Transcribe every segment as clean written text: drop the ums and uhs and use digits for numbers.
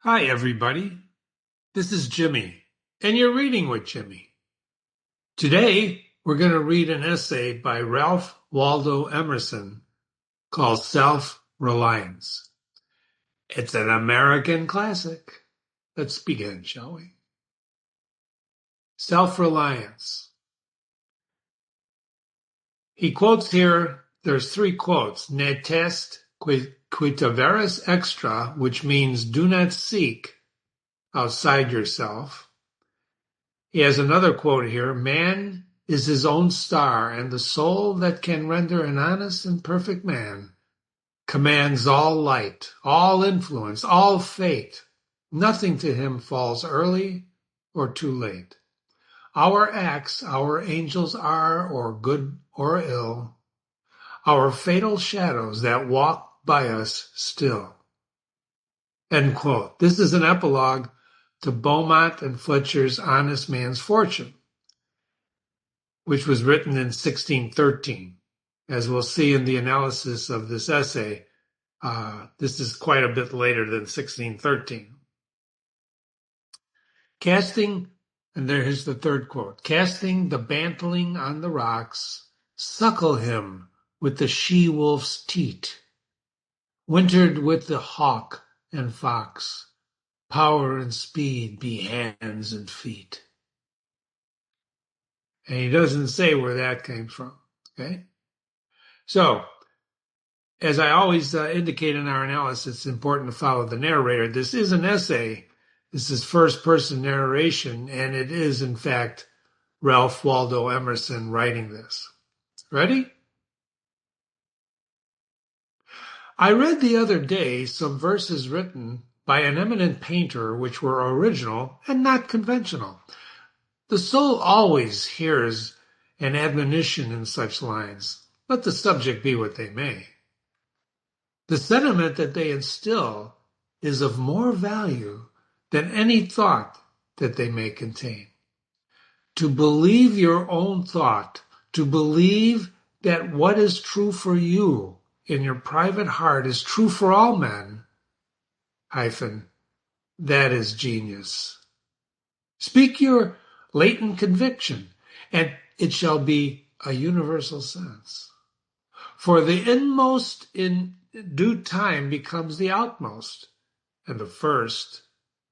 Hi, everybody. This is Jimmy, and you're reading with Jimmy. Today, we're going to read an essay by Ralph Waldo Emerson called Self-Reliance. It's an American classic. Let's begin, shall we? Self-Reliance. He quotes here, there's three quotes, ne test quitaveris extra, which means do not seek outside yourself. He has another quote here, man is his own star, and the soul that can render an honest and perfect man commands all light, all influence, all fate. Nothing to him falls early or too late. Our acts, our angels are, or good or ill, our fatal shadows that walk by us still. End quote. This is an epilogue to Beaumont and Fletcher's Honest Man's Fortune, which was written in 1613. As we'll see in the analysis of this essay, this is quite a bit later than 1613. Casting, and there's the third quote, casting the bantling on the rocks, suckle him with the she-wolf's teat, wintered with the hawk and fox, power and speed be hands and feet. And he doesn't say where that came from, okay? So, as I always indicate in our analysis, it's important to follow the narrator. This is an essay. This is first-person narration, and it is, in fact, Ralph Waldo Emerson writing this. Ready? I read the other day some verses written by an eminent painter which were original and not conventional. The soul always hears an admonition in such lines, let the subject be what they may. The sentiment that they instill is of more value than any thought that they may contain. To believe your own thought, to believe that what is true for you in your private heart is true for all men, that is genius. Speak your latent conviction, and it shall be a universal sense. For the inmost in due time becomes the outmost, and the first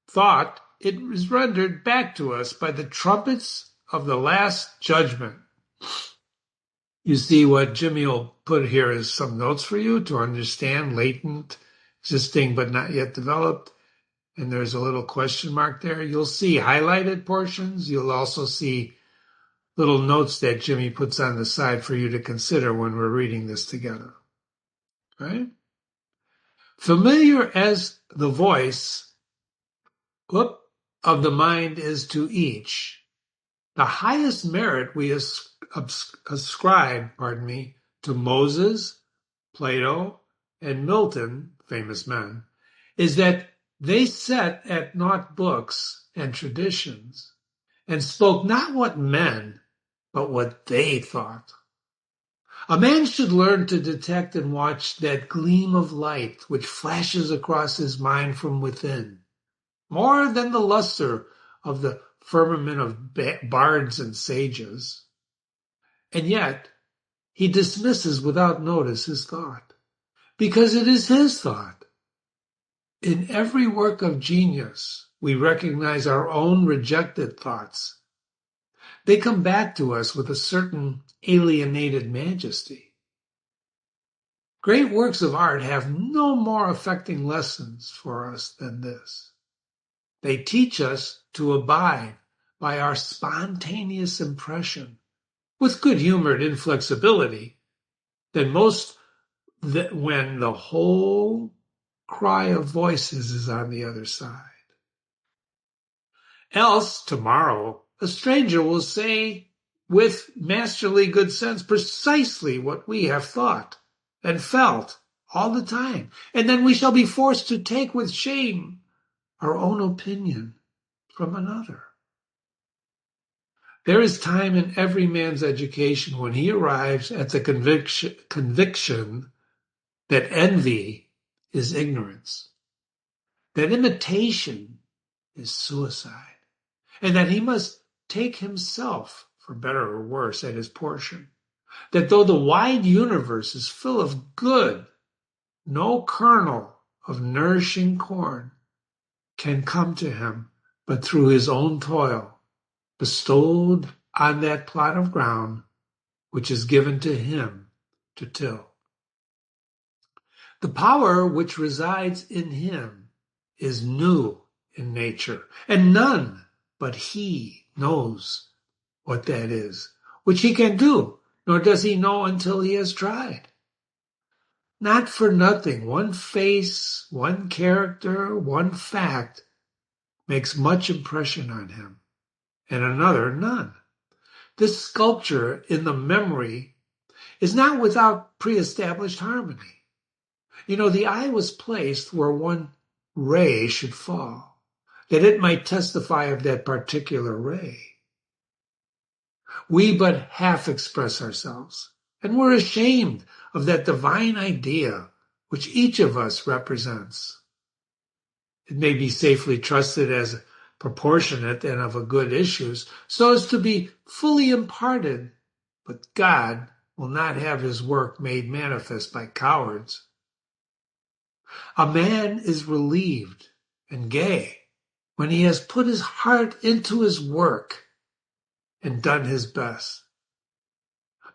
thought it is rendered back to us by the trumpets of the last judgment. You see what Jimmy will put here is some notes for you to understand latent, existing but not yet developed. And there's a little question mark there. You'll see highlighted portions. You'll also see little notes that Jimmy puts on the side for you to consider when we're reading this together. Right? Familiar as the voice of the mind is to each, the highest merit we ascribe, to Moses, Plato, and Milton, famous men, is that they set at naught books and traditions, and spoke not what men, but what they thought. A man should learn to detect and watch that gleam of light which flashes across his mind from within, more than the luster of the firmament of bards and sages. And yet, he dismisses without notice his thought, because it is his thought. In every work of genius, we recognize our own rejected thoughts. They come back to us with a certain alienated majesty. Great works of art have no more affecting lessons for us than this. They teach us to abide by our spontaneous impression with good-humored inflexibility than most when the whole cry of voices is on the other side. Else, tomorrow, a stranger will say with masterly good sense precisely what we have thought and felt all the time, and then we shall be forced to take with shame our own opinion from another. There is time in every man's education when he arrives at the conviction that envy is ignorance. that imitation is suicide, and that he must take himself, for better or worse, at his portion. That though the wide universe is full of good, no kernel of nourishing corn can come to him but through his own toil, bestowed on that plot of ground which is given to him to till. The power which resides in him is new in nature, and none but he knows what that is, which he can do, nor does he know until he has tried. Not for nothing, one face, one character, one fact makes much impression on him, and another none. This sculpture in the memory is not without pre-established harmony. The eye was placed where one ray should fall, that it might testify of that particular ray. We but half express ourselves, and we're ashamed of that divine idea which each of us represents. It may be safely trusted as proportionate and of a good issues, so as to be fully imparted, but God will not have his work made manifest by cowards. A man is relieved and gay when he has put his heart into his work and done his best.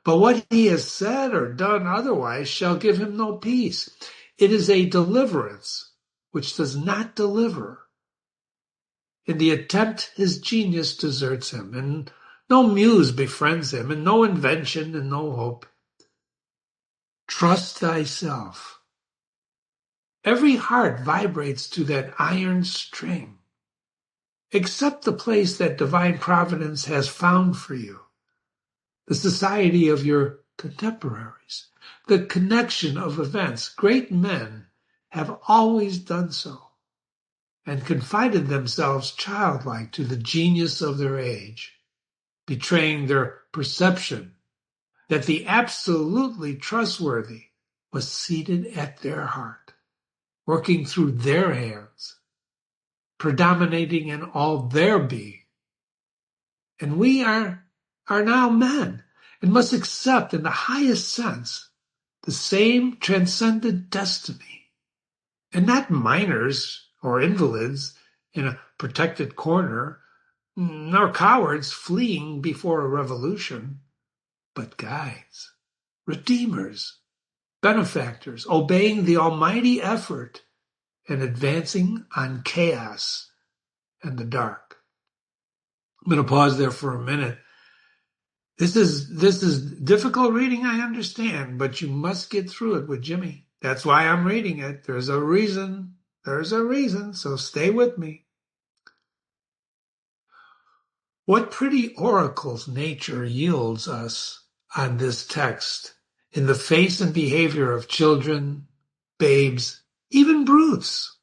But what he has said or done otherwise shall give him no peace. It is a deliverance which does not deliver. In the attempt his genius deserts him, and no muse befriends him, and no invention and no hope. Trust thyself. Every heart vibrates to that iron string. Accept the place that divine providence has found for you, the society of your contemporaries, the connection of events. Great men have always done so, and confided themselves childlike to the genius of their age, betraying their perception that the absolutely trustworthy was seated at their heart, working through their hands, predominating in all their being. And we are now men, and must accept in the highest sense the same transcendent destiny, and not minors or invalids in a protected corner, nor cowards fleeing before a revolution, but guides, redeemers, benefactors, obeying the almighty effort and advancing on chaos and the dark. I'm going to pause there for a minute. This is difficult reading, I understand, but you must get through it with Jimmy. That's why I'm reading it. There's a reason, so stay with me. What pretty oracles nature yields us on this text in the face and behavior of children, babes, even brutes.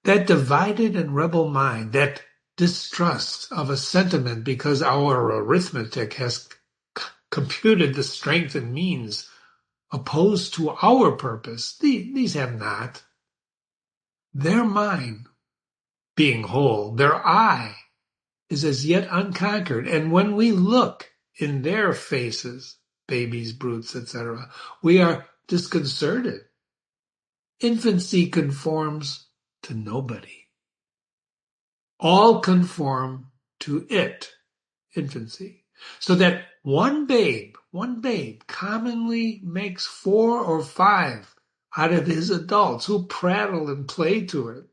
That divided and rebel mind, that distrust of a sentiment because our arithmetic has computed the strength and means opposed to our purpose, these have not. Their mind, being whole, their eye is as yet unconquered, and when we look in their faces, babies, brutes, etc., we are disconcerted. Infancy conforms to nobody. All conform to it, infancy, so that one babe commonly makes 4 or 5 out of his adults who prattle and play to it.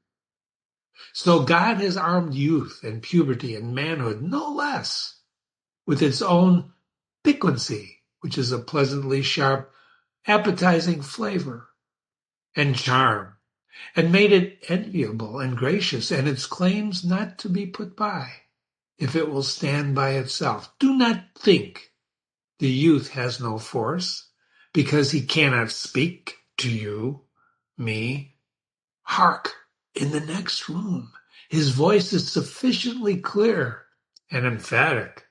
So God has armed youth and puberty and manhood no less with its own piquancy, which is a pleasantly sharp, appetizing flavor, and charm, and made it enviable and gracious, and its claims not to be put by, if it will stand by itself. Do not think the youth has no force, because he cannot speak to you, me. Hark, in the next room, his voice is sufficiently clear and emphatic.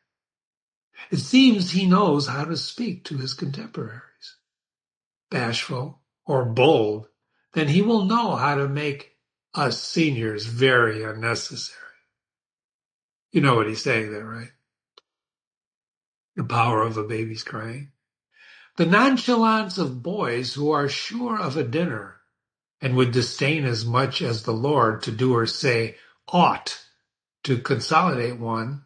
It seems he knows how to speak to his contemporaries. Bashful or bold, then he will know how to make us seniors very unnecessary. You know what he's saying there, right? The power of a baby's crying. The nonchalance of boys who are sure of a dinner and would disdain as much as the Lord to do or say ought to conciliate one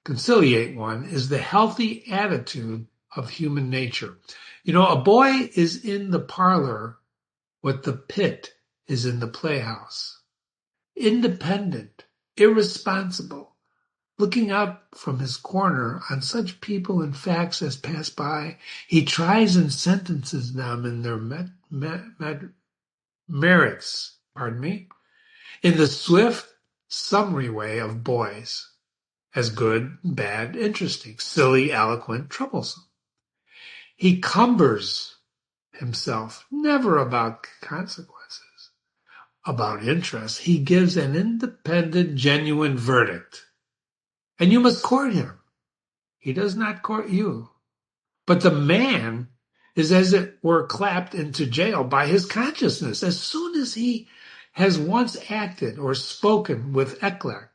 is the healthy attitude of human nature. You know, a boy is in the parlor what the pit is in the playhouse. Independent, irresponsible, looking out from his corner on such people and facts as pass by, he tries and sentences them in their merits, in the swift summary way of boys, as good, bad, interesting, silly, eloquent, troublesome. He cumbers himself, never about consequences, about interest. He gives an independent, genuine verdict. And you must court him. He does not court you. But the man is, as it were, clapped into jail by his consciousness. As soon as he has once acted or spoken with eclat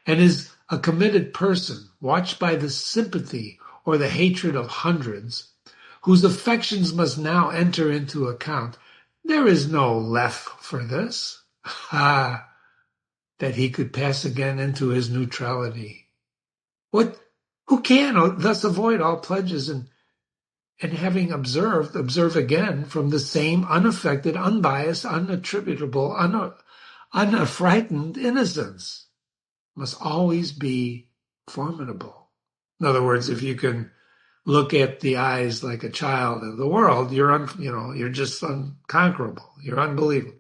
and is a committed person, watched by the sympathy or the hatred of hundreds, whose affections must now enter into account, there is no left for this. Ah, that he could pass again into his neutrality. Who can thus avoid all pledges and having observe again from the same unaffected, unbiased, unattributable, unaffrighted innocence, must always be formidable. In other words, if you can look at the eyes like a child of the world, you're just unconquerable. You're unbelievable.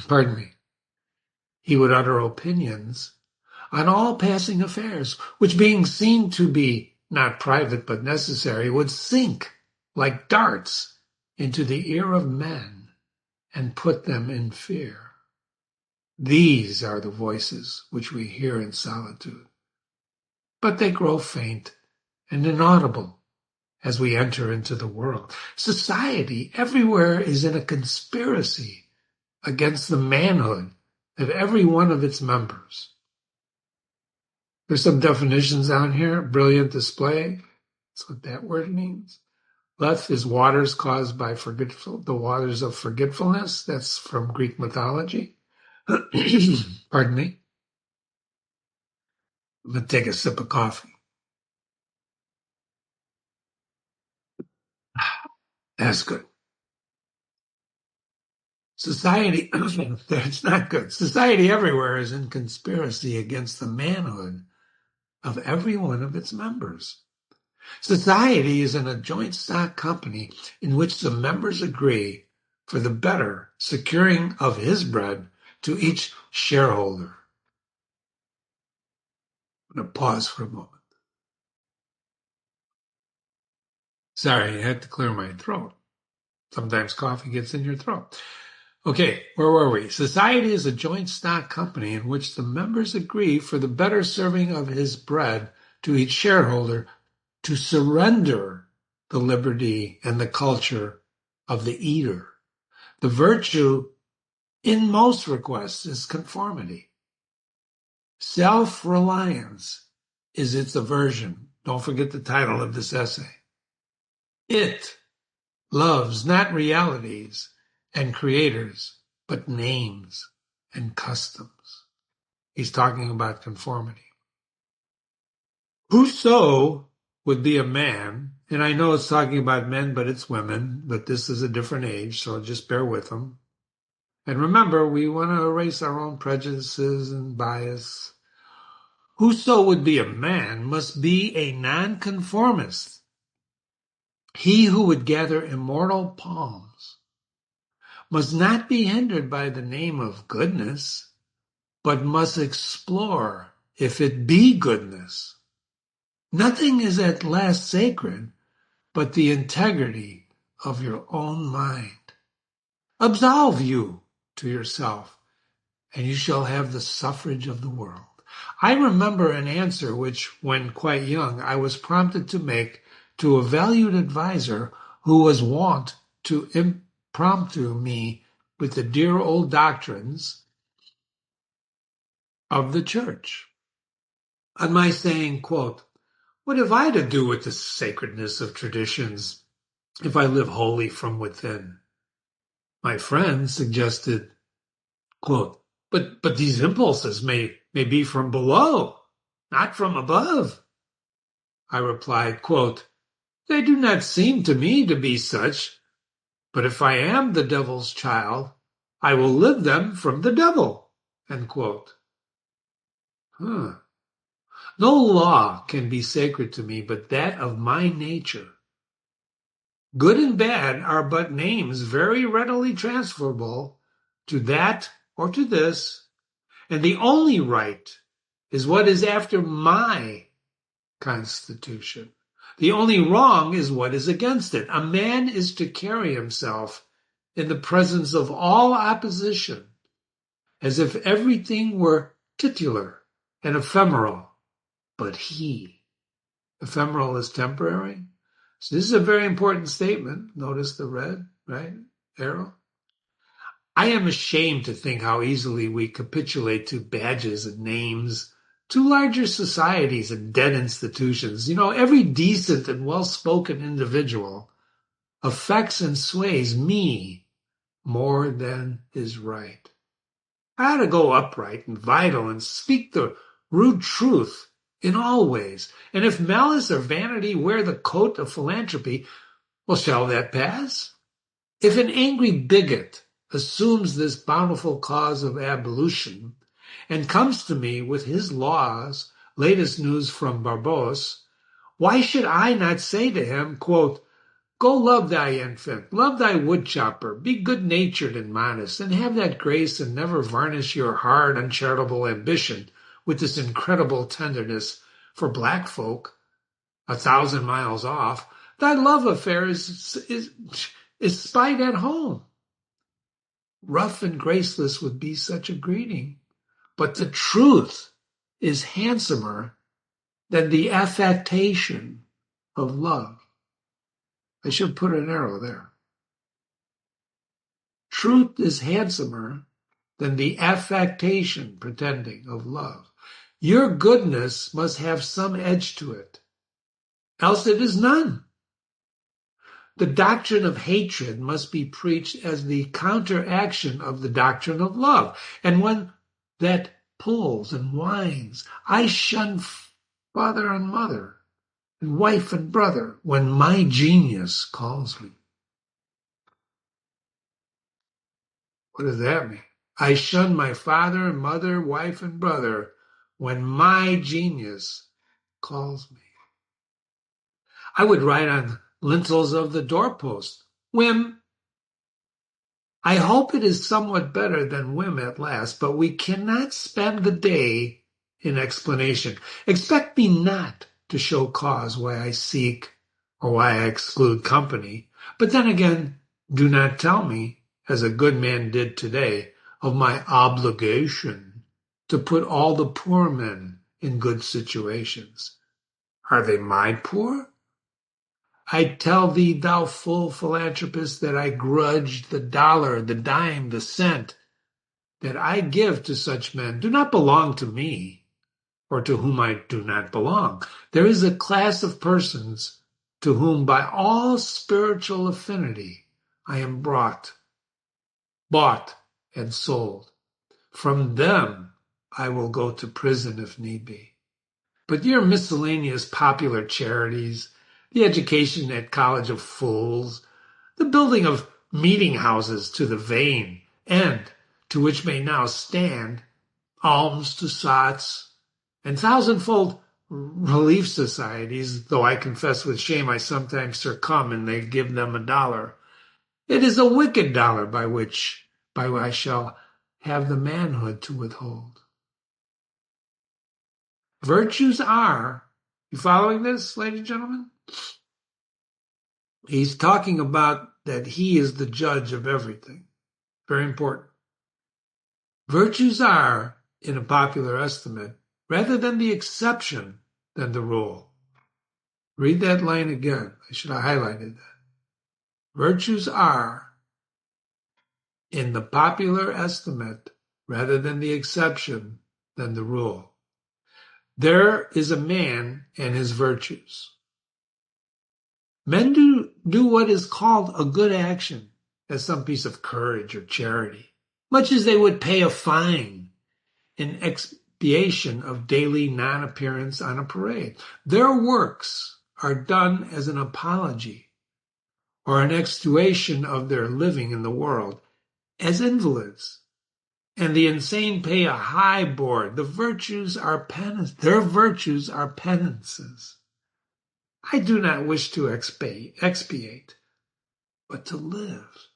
Pardon me. He would utter opinions on all passing affairs, which being seen to be not private but necessary, would sink like darts into the ear of men and put them in fear. These are the voices which we hear in solitude, but they grow faint and inaudible as we enter into the world. Society everywhere is in a conspiracy against the manhood of every one of its members. There's some definitions down here. Brilliant display. That's what that word means. Leth is waters caused by the waters of forgetfulness. That's from Greek mythology. Pardon me. I'm going to take a sip of coffee. That's good. Society, that's not good. Society everywhere is in conspiracy against the manhood of every one of its members. Society is in a joint stock company in which the members agree for the better securing of his bread to each shareholder. I'm going to pause for a moment. Sorry, I had to clear my throat. Sometimes coffee gets in your throat. Okay, where were we? Society is a joint stock company in which the members agree for the better serving of his bread to each shareholder to surrender the liberty and the culture of the eater. The virtue in most requests is conformity. Self-reliance is its aversion. Don't forget the title of this essay. It loves not realities and creators, but names and customs. He's talking about conformity. Whoso would be a man, and I know it's talking about men, but it's women, but this is a different age, so just bear with them. And remember, we want to erase our own prejudices and bias. Whoso would be a man must be a nonconformist. He who would gather immortal palms must not be hindered by the name of goodness, but must explore if it be goodness. Nothing is at last sacred but the integrity of your own mind. Absolve you to yourself, and you shall have the suffrage of the world. I remember an answer which, when quite young, I was prompted to make to a valued advisor who was wont to impromptu me with the dear old doctrines of the church. On my saying, quote, "What have I to do with the sacredness of traditions if I live wholly from within?" My friend suggested, quote, but these impulses may be from below, not from above." I replied, quote, "They do not seem to me to be such, but if I am the devil's child, I will live them from the devil." End quote. No law can be sacred to me but that of my nature. Good and bad are but names very readily transferable to that or to this, and the only right is what is after my constitution. The only wrong is what is against it. A man is to carry himself in the presence of all opposition as if everything were titular and ephemeral, but he. Ephemeral is temporary. So this is a very important statement. Notice the red, right, arrow. I am ashamed to think how easily we capitulate to badges and names, to larger societies and dead institutions. Every decent and well-spoken individual affects and sways me more than is right. I ought to go upright and vital and speak the rude truth in all ways. And if malice or vanity wear the coat of philanthropy, well, shall that pass? If an angry bigot assumes this bountiful cause of abolition and comes to me with his laws, latest news from Barbos, why should I not say to him, quote, "Go love thy infant, love thy woodchopper, be good-natured and modest, and have that grace and never varnish your hard, uncharitable ambition with this incredible tenderness for black folk 1,000 miles off. Thy love affair is spite at home." Rough and graceless would be such a greeting, but the truth is handsomer than the affectation of love. I should put an arrow there. Truth is handsomer than the affectation, pretending, of love. Your goodness must have some edge to it, else it is none. The doctrine of hatred must be preached as the counteraction of the doctrine of love. And when that pulls and whines, I shun father and mother, and wife and brother, when my genius calls me. What does that mean? I shun my father and mother, wife and brother, when my genius calls me. I would write on lintels of the doorpost, whim. I hope it is somewhat better than whim at last, but we cannot spend the day in explanation. Expect me not to show cause why I seek or why I exclude company, but then again, do not tell me, as a good man did today, of my obligation to put all the poor men in good situations. Are they my poor? I tell thee, thou full philanthropist, that I grudge the dollar, the dime, the cent that I give to such men do not belong to me, or to whom I do not belong. There is a class of persons to whom by all spiritual affinity I am bought and sold. From them I will go to prison if need be. But your miscellaneous popular charities, the education at College of Fools, the building of meeting houses to the vain, and to which may now stand alms to sots, and thousandfold relief societies, though I confess with shame I sometimes succumb and they give them $1. It is a wicked dollar by which I shall have the manhood to withhold. Virtues are, you following this, ladies and gentlemen? He's talking about that he is the judge of everything. Very important. Virtues are, in a popular estimate, rather than the exception than the rule. Read that line again. I should have highlighted that. Virtues are, in the popular estimate rather than the exception than the rule. There is a man and his virtues. Men do what is called a good action as some piece of courage or charity, much as they would pay a fine in expiation of daily non-appearance on a parade. Their works are done as an apology or an extenuation of their living in the world as invalids. And the insane pay a high board. Their virtues are penances. I do not wish to expiate, but to live.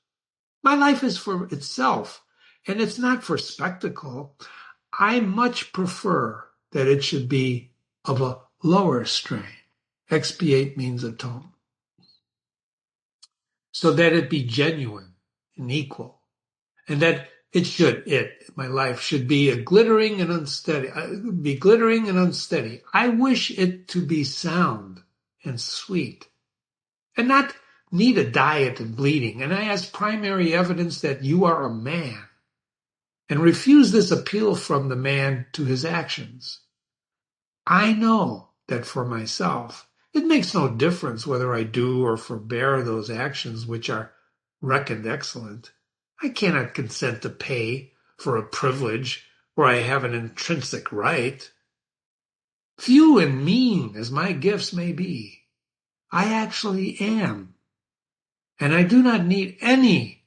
My life is for itself, and it's not for spectacle. I much prefer that it should be of a lower strain. Expiate means atone. So that it be genuine and equal, and that my life should be glittering and unsteady. I wish it to be sound and sweet, and not need a diet and bleeding. And I ask primary evidence that you are a man, and refuse this appeal from the man to his actions. I know that for myself, it makes no difference whether I do or forbear those actions which are reckoned excellent. I cannot consent to pay for a privilege where I have an intrinsic right. Few and mean as my gifts may be, I actually am. And I do not need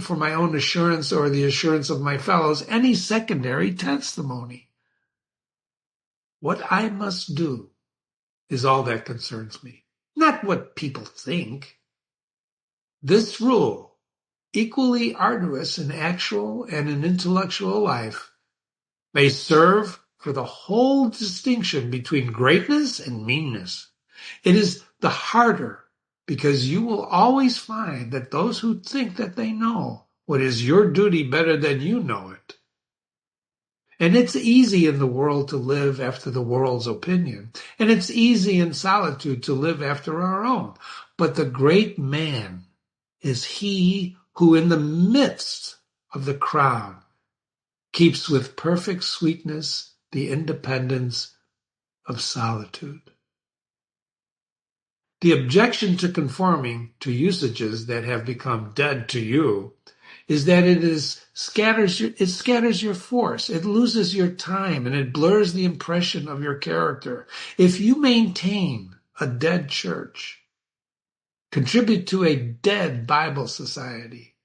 for my own assurance or the assurance of my fellows any secondary testimony. What I must do is all that concerns me, not what people think. This rule, equally arduous in actual and in intellectual life, may serve for the whole distinction between greatness and meanness. It is the harder because you will always find that those who think that they know what is your duty better than you know it. And it's easy in the world to live after the world's opinion, and it's easy in solitude to live after our own. But the great man is he who in the midst of the crowd keeps with perfect sweetness the independence of solitude. The objection to conforming to usages that have become dead to you is that it scatters your force, it loses your time, and it blurs the impression of your character. If you maintain a dead church, contribute to a dead Bible society,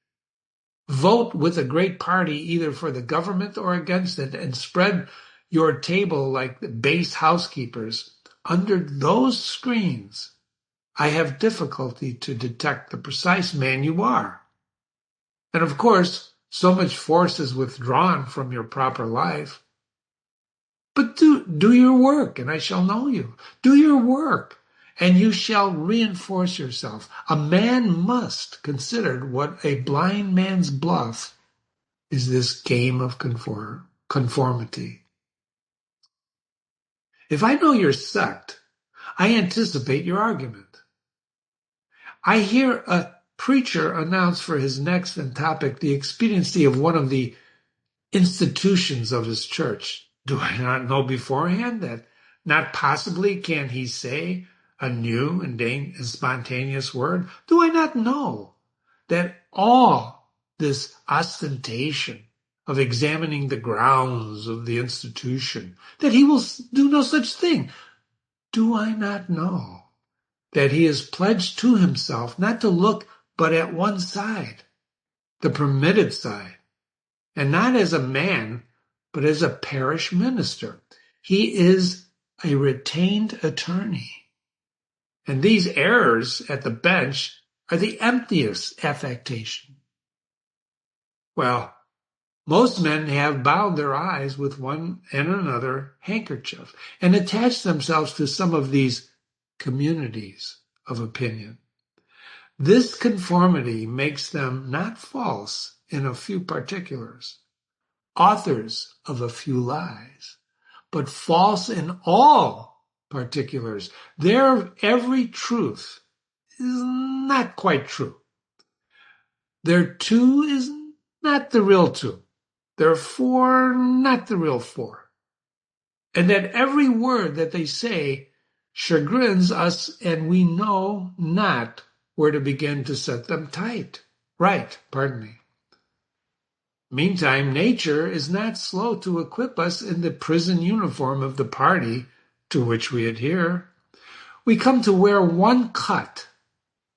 vote with a great party either for the government or against it, and spread your table like the base housekeepers, under those screens, I have difficulty to detect the precise man you are. And of course, so much force is withdrawn from your proper life. But do your work, and I shall know you. Do your work, and you shall reinforce yourself. A man must consider what a blind man's bluff is this game of conformity. If I know your sect, I anticipate your argument. I hear a preacher announce for his next topic the expediency of one of the institutions of his church. Do I not know beforehand that not possibly can he say a new and spontaneous word? Do I not know that all this ostentation of examining the grounds of the institution, that he will do no such thing? Do I not know that he is pledged to himself not to look but at one side, the permitted side, and not as a man, but as a parish minister? He is a retained attorney. And these errors at the bench are the emptiest affectation. Well, most men have bound their eyes with one and another handkerchief and attached themselves to some of these communities of opinion. This conformity makes them not false in a few particulars, authors of a few lies, but false in all particulars. Their every truth is not quite true. Their two is not the real two. Their four, not the real four. And that every word that they say chagrins us, and we know not where to begin to set them right. Meantime, nature is not slow to equip us in the prison uniform of the party to which we adhere. We come to wear one cut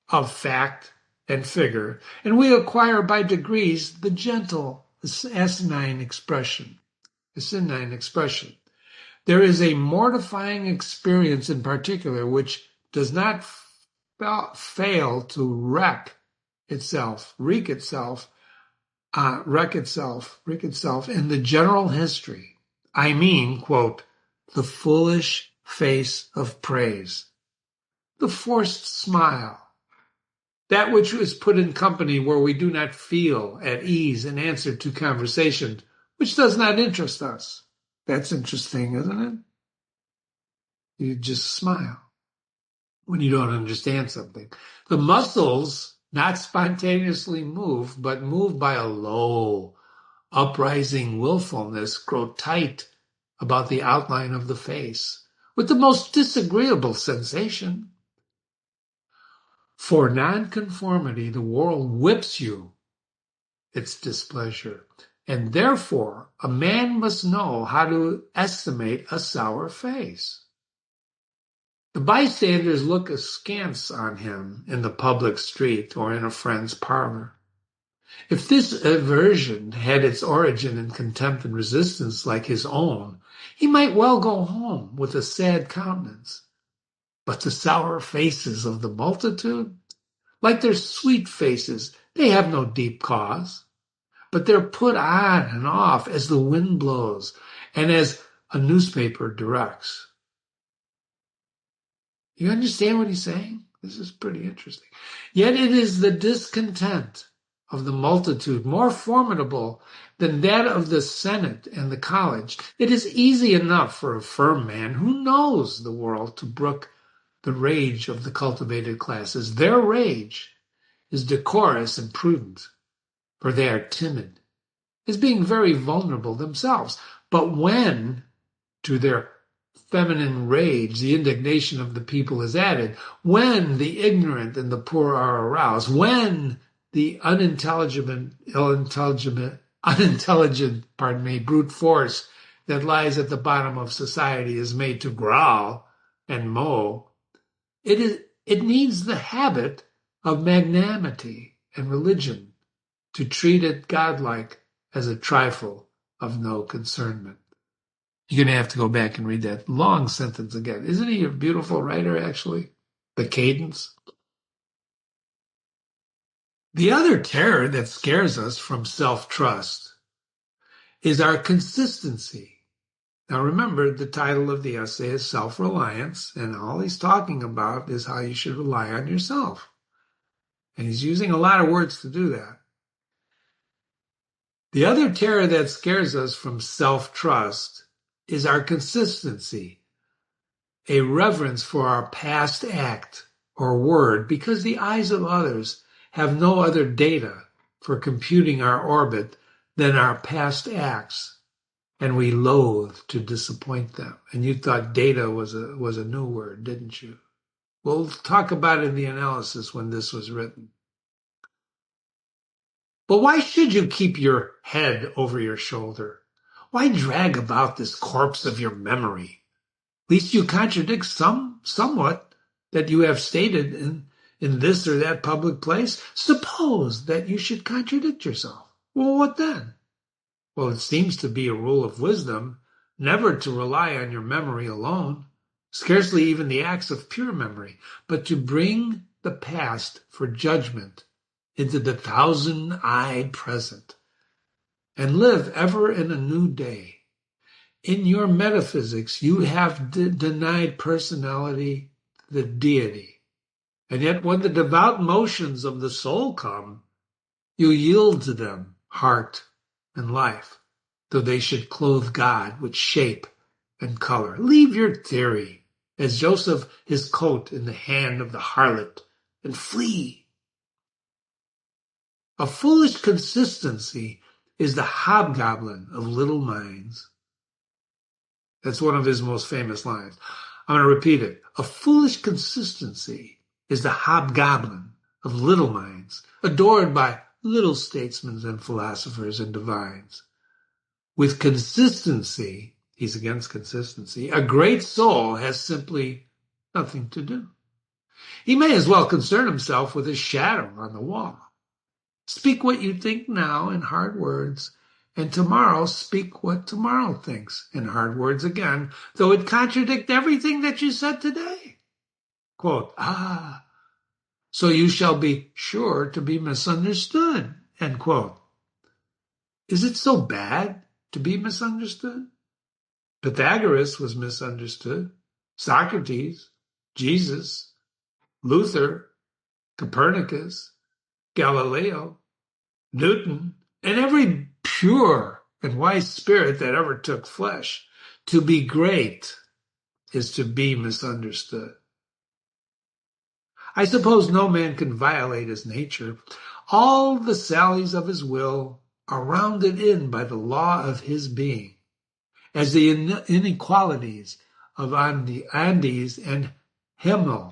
of fact and figure, and we acquire by degrees the gentle, asinine expression. There is a mortifying experience in particular which does not fail to wreak itself in the general history. I mean, quote, the foolish face of praise, the forced smile, that which is put in company where we do not feel at ease in answer to conversation which does not interest us. That's interesting, isn't it? You just smile when you don't understand something. The muscles not spontaneously move, but moved by a low, uprising willfulness, grow tight about the outline of the face, with the most disagreeable sensation. For nonconformity, the world whips you its displeasure, and therefore a man must know how to estimate a sour face. The bystanders look askance on him in the public street or in a friend's parlor. If this aversion had its origin in contempt and resistance like his own, he might well go home with a sad countenance. But the sour faces of the multitude, like their sweet faces, they have no deep cause, but they're put on and off as the wind blows and as a newspaper directs. You understand what he's saying? This is pretty interesting. Yet it is the discontent of the multitude more formidable than that of the Senate and the college. It is easy enough for a firm man who knows the world to brook the rage of the cultivated classes. Their rage is decorous and prudent, for they are timid, as being very vulnerable themselves. But when, to their feminine rage, the indignation of the people is added, when the ignorant and the poor are aroused, when the unintelligent, brute force that lies at the bottom of society is made to growl and mow, it needs the habit of magnanimity and religion to treat it godlike as a trifle of no concernment. You're going to have to go back and read that long sentence again. Isn't he a beautiful writer, actually? The cadence. The other terror that scares us from self-trust is our consistency. Now remember, the title of the essay is Self-Reliance, and all he's talking about is how you should rely on yourself. And he's using a lot of words to do that. The other terror that scares us from self-trust is our consistency, a reverence for our past act or word, because the eyes of others have no other data for computing our orbit than our past acts, and we loathe to disappoint them. And you thought data was a new word, didn't you? We'll talk about it in the analysis when this was written. But why should you keep your head over your shoulder? Why drag about this corpse of your memory? Least you contradict somewhat that you have stated in this or that public place. Suppose that you should contradict yourself. Well, what then? Well, it seems to be a rule of wisdom never to rely on your memory alone, scarcely even the acts of pure memory, but to bring the past for judgment into the thousand-eyed present, and live ever in a new day. In your metaphysics, you have denied personality, the deity. And yet when the devout motions of the soul come, you yield to them heart and life, though they should clothe God with shape and color. Leave your theory, as Joseph his coat in the hand of the harlot, and flee. A foolish consistency is the hobgoblin of little minds. That's one of his most famous lines. I'm going to repeat it. A foolish consistency is the hobgoblin of little minds, adored by little statesmen and philosophers and divines. With consistency, he's against consistency, a great soul has simply nothing to do. He may as well concern himself with his shadow on the wall. Speak what you think now in hard words, and tomorrow speak what tomorrow thinks in hard words again, though it contradict everything that you said today. Quote, so you shall be sure to be misunderstood, end quote. Is it so bad to be misunderstood? Pythagoras was misunderstood. Socrates, Jesus, Luther, Copernicus, Galileo, Newton, and every pure and wise spirit that ever took flesh. To be great is to be misunderstood. I suppose no man can violate his nature. All the sallies of his will are rounded in by the law of his being, as the inequalities of Andes and Himmel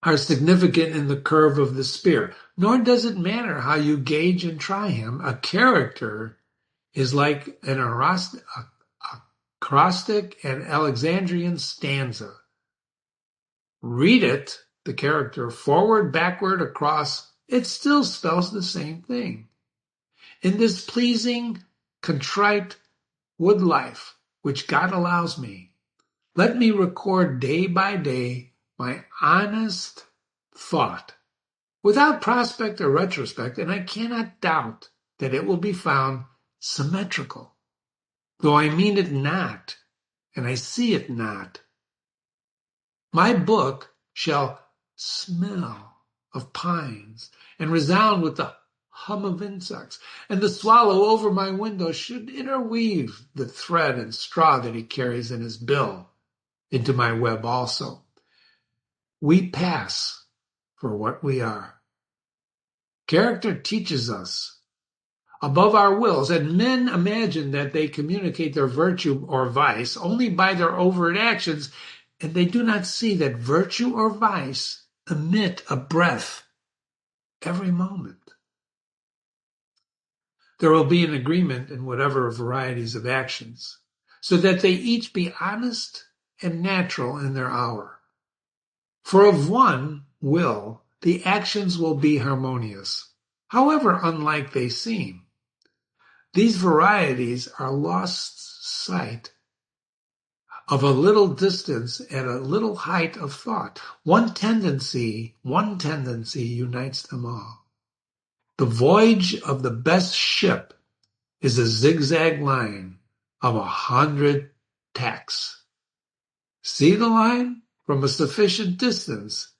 are significant in the curve of the spear. Nor does it matter how you gauge and try him. A character is like an acrostic and Alexandrian stanza. Read it, the character, forward, backward, across, it still spells the same thing. In this pleasing, contrite wood life, which God allows me, let me record day by day my honest thought, without prospect or retrospect, and I cannot doubt that it will be found symmetrical, though I mean it not, and I see it not. My book shall smell of pines and resound with the hum of insects, and the swallow over my window should interweave the thread and straw that he carries in his bill into my web also. We pass for what we are. Character teaches us above our wills, and men imagine that they communicate their virtue or vice only by their overt actions, and they do not see that virtue or vice emit a breath every moment. There will be an agreement in whatever varieties of actions, so that they each be honest and natural in their hour. For of one will, the actions will be harmonious, however unlike they seem. These varieties are lost sight of a little distance and a little height of thought. One tendency unites them all. The voyage of the best ship is a zigzag line of 100 tacks. See the line from a sufficient distance,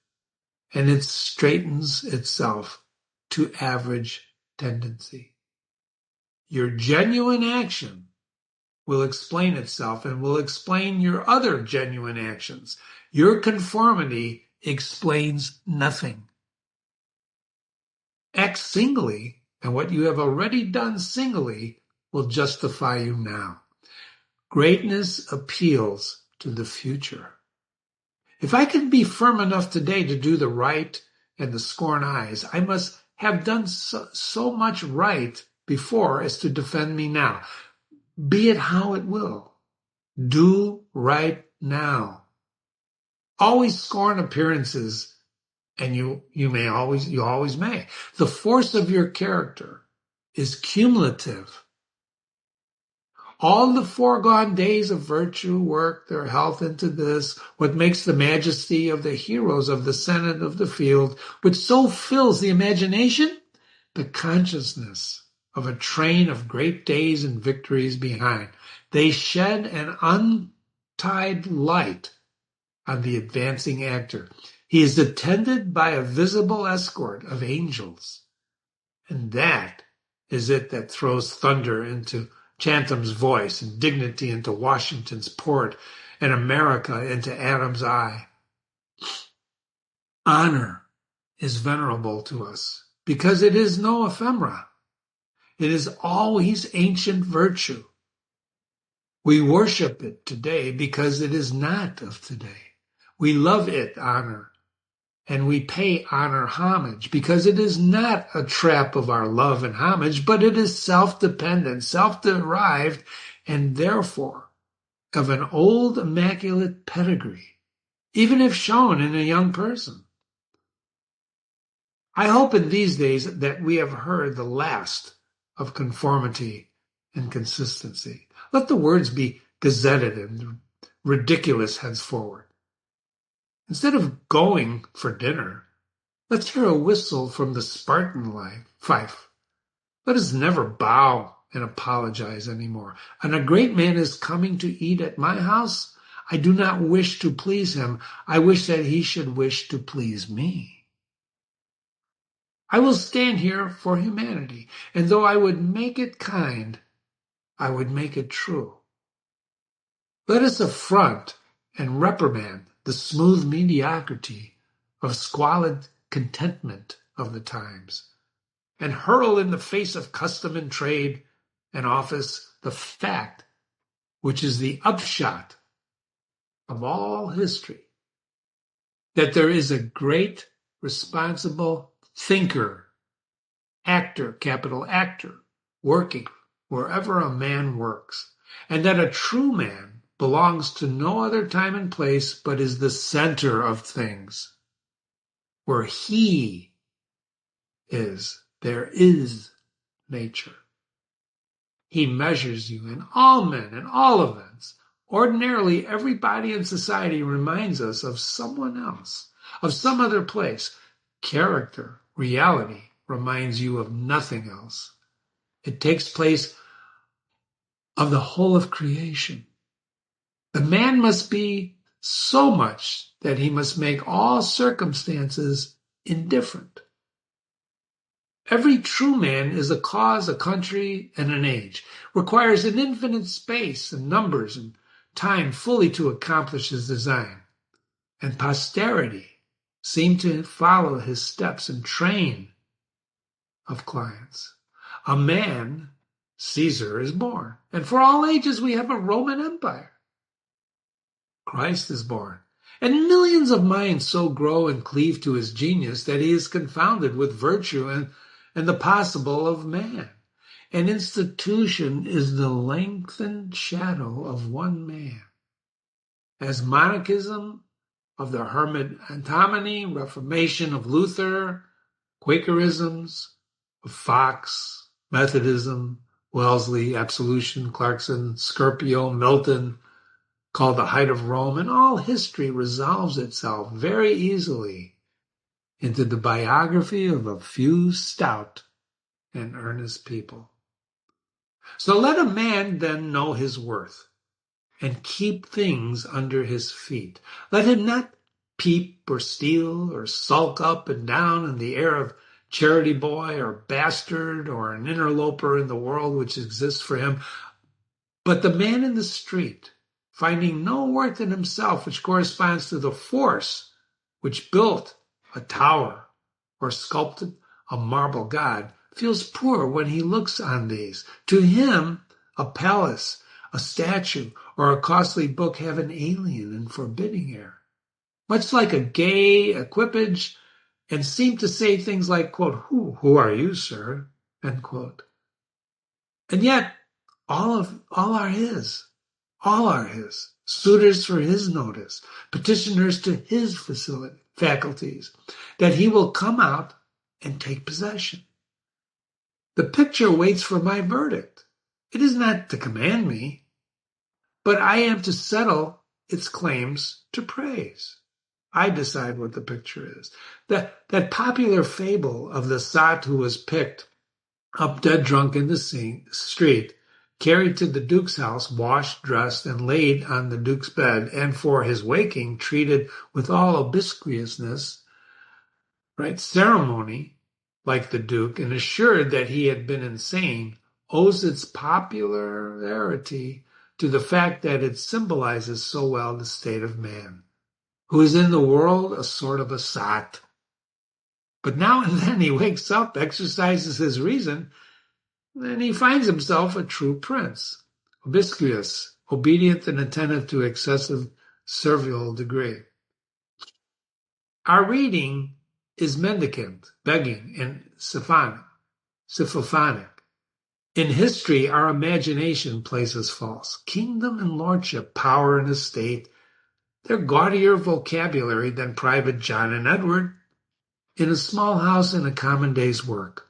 and it straightens itself to average tendency. Your genuine action will explain itself and will explain your other genuine actions. Your conformity explains nothing. Act singly, and what you have already done singly will justify you now. Greatness appeals to the future. If I can be firm enough today to do the right and the scorn eyes, I must have done so much right before as to defend me now. Be it how it will. Do right now. Always scorn appearances, and you always may. The force of your character is cumulative. All the foregone days of virtue work their health into this, what makes the majesty of the heroes of the Senate of the field, which so fills the imagination, the consciousness of a train of great days and victories behind. They shed an untied light on the advancing actor. He is attended by a visible escort of angels. And that is it that throws thunder into Chatham's voice and dignity into Washington's port and America into Adam's eye. Honor is venerable to us. because it is no ephemera. It is always ancient virtue. We worship it today because it is not of today. We love it, honor, and we pay honor homage because it is not a trap of our love and homage, but it is self-dependent, self-derived, and therefore of an old immaculate pedigree, even if shown in a young person. I hope in these days that we have heard the last of conformity and consistency. Let the words be gazetted and ridiculous henceforward. Instead of going for dinner, let's hear a whistle from the Spartan fife. Let us never bow and apologize anymore. And a great man is coming to eat at my house. I do not wish to please him. I wish that he should wish to please me. I will stand here for humanity, and though I would make it kind, I would make it true. Let us affront and reprimand the smooth mediocrity of squalid contentment of the times, and hurl in the face of custom and trade and office the fact which is the upshot of all history, that there is a great responsible thinker, actor, capital actor, working wherever a man works, and that a true man belongs to no other time and place, but is the center of things. Where he is, there is nature. He measures you in all men and all events. Ordinarily, everybody in society reminds us of someone else, of some other place. Character, reality, reminds you of nothing else. It takes place of the whole of creation. The man must be so much that he must make all circumstances indifferent. Every true man is a cause, a country, and an age, requires an infinite space and numbers and time fully to accomplish his design. And posterity seem to follow his steps and train of clients. A man, Caesar, is born, and for all ages we have a Roman Empire. Christ is born, and millions of minds so grow and cleave to his genius that he is confounded with virtue and the possible of man. An institution is the lengthened shadow of one man. As monarchism of the Hermit Antimony, Reformation of Luther, Quakerisms of Fox, Methodism, Wellesley, Absolution, Clarkson, Scipio, Milton, called the height of Rome, and all history resolves itself very easily into the biography of a few stout and earnest people. So let a man then know his worth and keep things under his feet. Let him not peep or steal or sulk up and down in the air of charity boy or bastard or an interloper in the world which exists for him, but the man in the street, finding no worth in himself which corresponds to the force which built a tower or sculpted a marble god, feels poor when he looks on these. To him, a palace, a statue, or a costly book have an alien and forbidding air, much like a gay equipage, and seem to say things like, quote, who are you, sir? End quote. And yet, all are his. All are his, suitors for his notice, petitioners to his faculties, that he will come out and take possession. The picture waits for my verdict. It is not to command me, but I am to settle its claims to praise. I decide what the picture is. That popular fable of the sot who was picked up dead drunk in the street, carried to the Duke's house, washed, dressed, and laid on the Duke's bed, and for his waking treated with all obsequiousness, right, ceremony, like the Duke, and assured that he had been insane, owes its popularity to the fact that it symbolizes so well the state of man, who is in the world a sort of a sot. But now and then he wakes up, exercises his reason, and he finds himself a true prince, obsequious, obedient and attentive to excessive servile degree. Our reading is mendicant, begging, and syphonic. In history, our imagination plays us false. Kingdom and lordship, power and estate, they're gaudier vocabulary than Private John and Edward in a small house in a common day's work.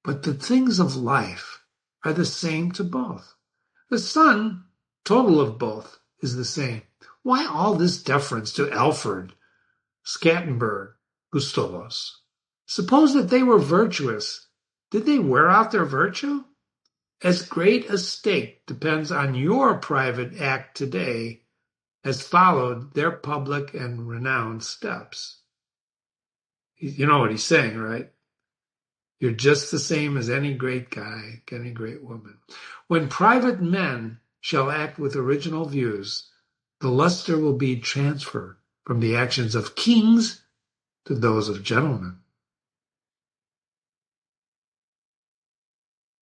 But the things of life are the same to both. The sum total of both is the same. Why all this deference to Alfred, Scattenberg, Gustavus? Suppose that they were virtuous. Did they wear out their virtue? As great a stake depends on your private act today as followed their public and renowned steps. You know what he's saying, right? You're just the same as any great guy, any great woman. When private men shall act with original views, the luster will be transferred from the actions of kings to those of gentlemen.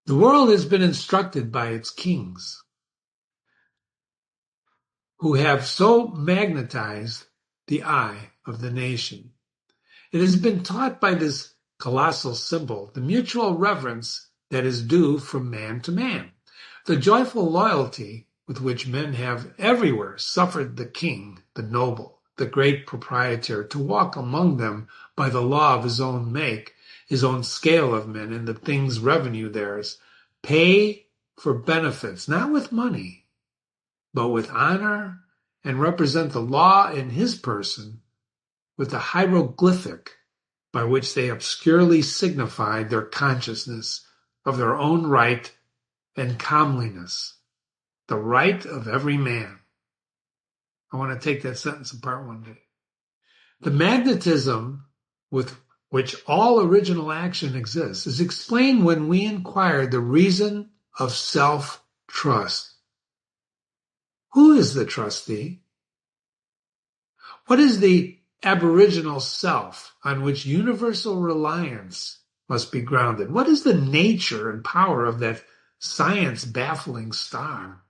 The world has been instructed by its kings, who have so magnetized the eye of the nation. It has been taught by this colossal symbol the mutual reverence that is due from man to man, the joyful loyalty with which men have everywhere suffered the king, the noble, the great proprietor to walk among them by the law of his own make, his own scale of men, and the things revenue theirs, pay for benefits, not with money, but with honor, and represent the law in his person with the hieroglyphic by which they obscurely signified their consciousness of their own right and comeliness, the right of every man. I want to take that sentence apart one day. The magnetism with which all original action exists is explained when we inquire the reason of self-trust. Who is the trustee? What is the Aboriginal self on which universal reliance must be grounded? What is the nature and power of that science-baffling star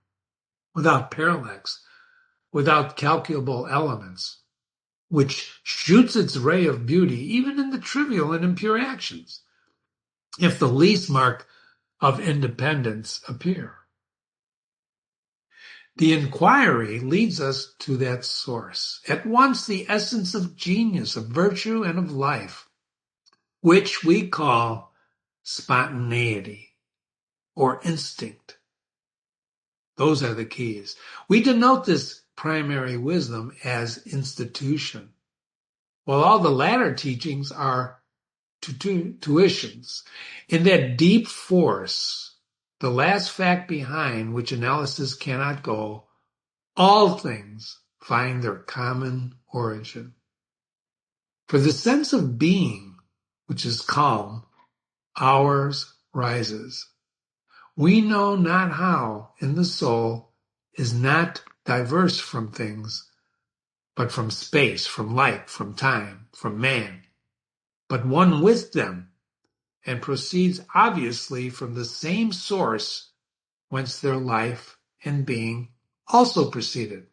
without parallax, without calculable elements, which shoots its ray of beauty even in the trivial and impure actions, if the least mark of independence appear? The inquiry leads us to that source, at once the essence of genius, of virtue, and of life, which we call spontaneity or instinct. Those are the keys. We denote this primary wisdom as institution, while all the latter teachings are tuitions. In that deep force, the last fact behind which analysis cannot go, all things find their common origin. For the sense of being, which is calm, ours rises. We know not how in the soul is not diverse from things, but from space, from light, from time, from man, but one with them, and proceeds obviously from the same source whence their life and being also proceeded.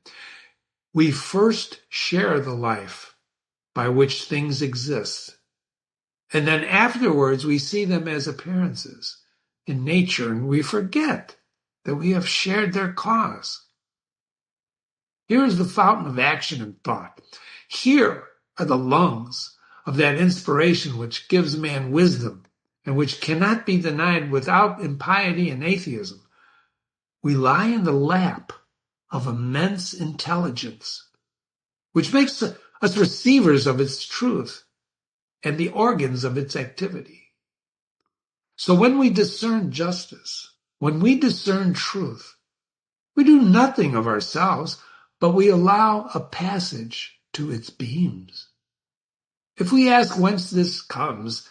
We first share the life by which things exist, and then afterwards we see them as appearances in nature, and we forget that we have shared their cause. Here is the fountain of action and thought. Here are the lungs of that inspiration which gives man wisdom and which cannot be denied without impiety and atheism. We lie in the lap of immense intelligence, which makes us receivers of its truth and the organs of its activity. So when we discern justice, when we discern truth, we do nothing of ourselves, but we allow a passage to its beams. If we ask whence this comes,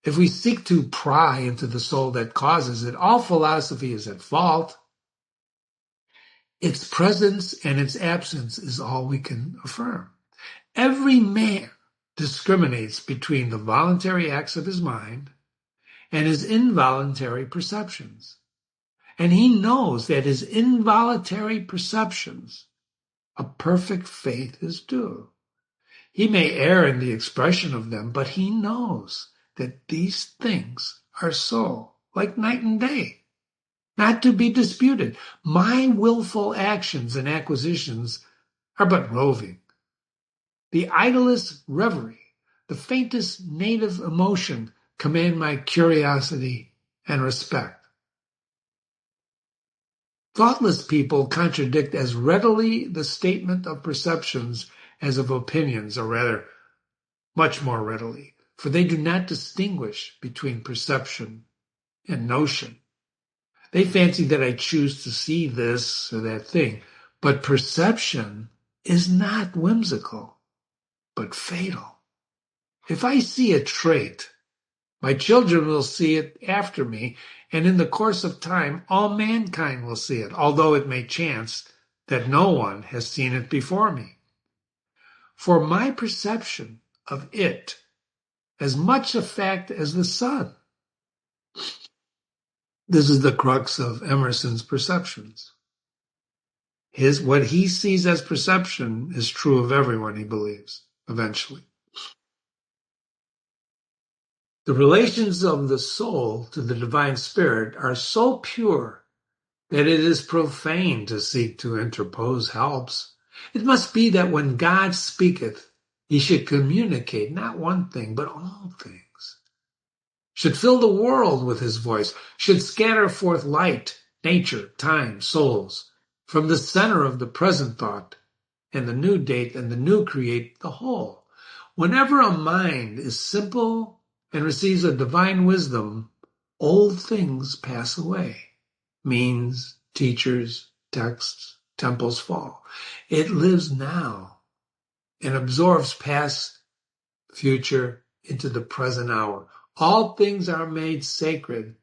if we seek to pry into the soul that causes it, all philosophy is at fault. Its presence and its absence is all we can affirm. Every man discriminates between the voluntary acts of his mind and his involuntary perceptions. And he knows that his involuntary perceptions a perfect faith is due. He may err in the expression of them, but he knows that these things are so, like night and day, not to be disputed. My willful actions and acquisitions are but roving. The idlest reverie, the faintest native emotion command my curiosity and respect. Thoughtless people contradict as readily the statement of perceptions as of opinions, or rather, much more readily, for they do not distinguish between perception and notion. They fancy that I choose to see this or that thing, but perception is not whimsical, but fatal. If I see a trait, my children will see it after me, and in the course of time, all mankind will see it, although it may chance that no one has seen it before me. For my perception of it as much a fact as the sun. This is the crux of Emerson's perceptions. What he sees as perception is true of everyone, he believes, eventually. The relations of the soul to the divine spirit are so pure that it is profane to seek to interpose helps. It must be that when God speaketh, he should communicate not one thing, but all things, should fill the world with his voice, should scatter forth light, nature, time, souls, from the center of the present thought, and the new date and the new create the whole. Whenever a mind is simple and receives a divine wisdom, old things pass away. Means, teachers, texts, temples fall. It lives now and absorbs past, future into the present hour. All things are made sacred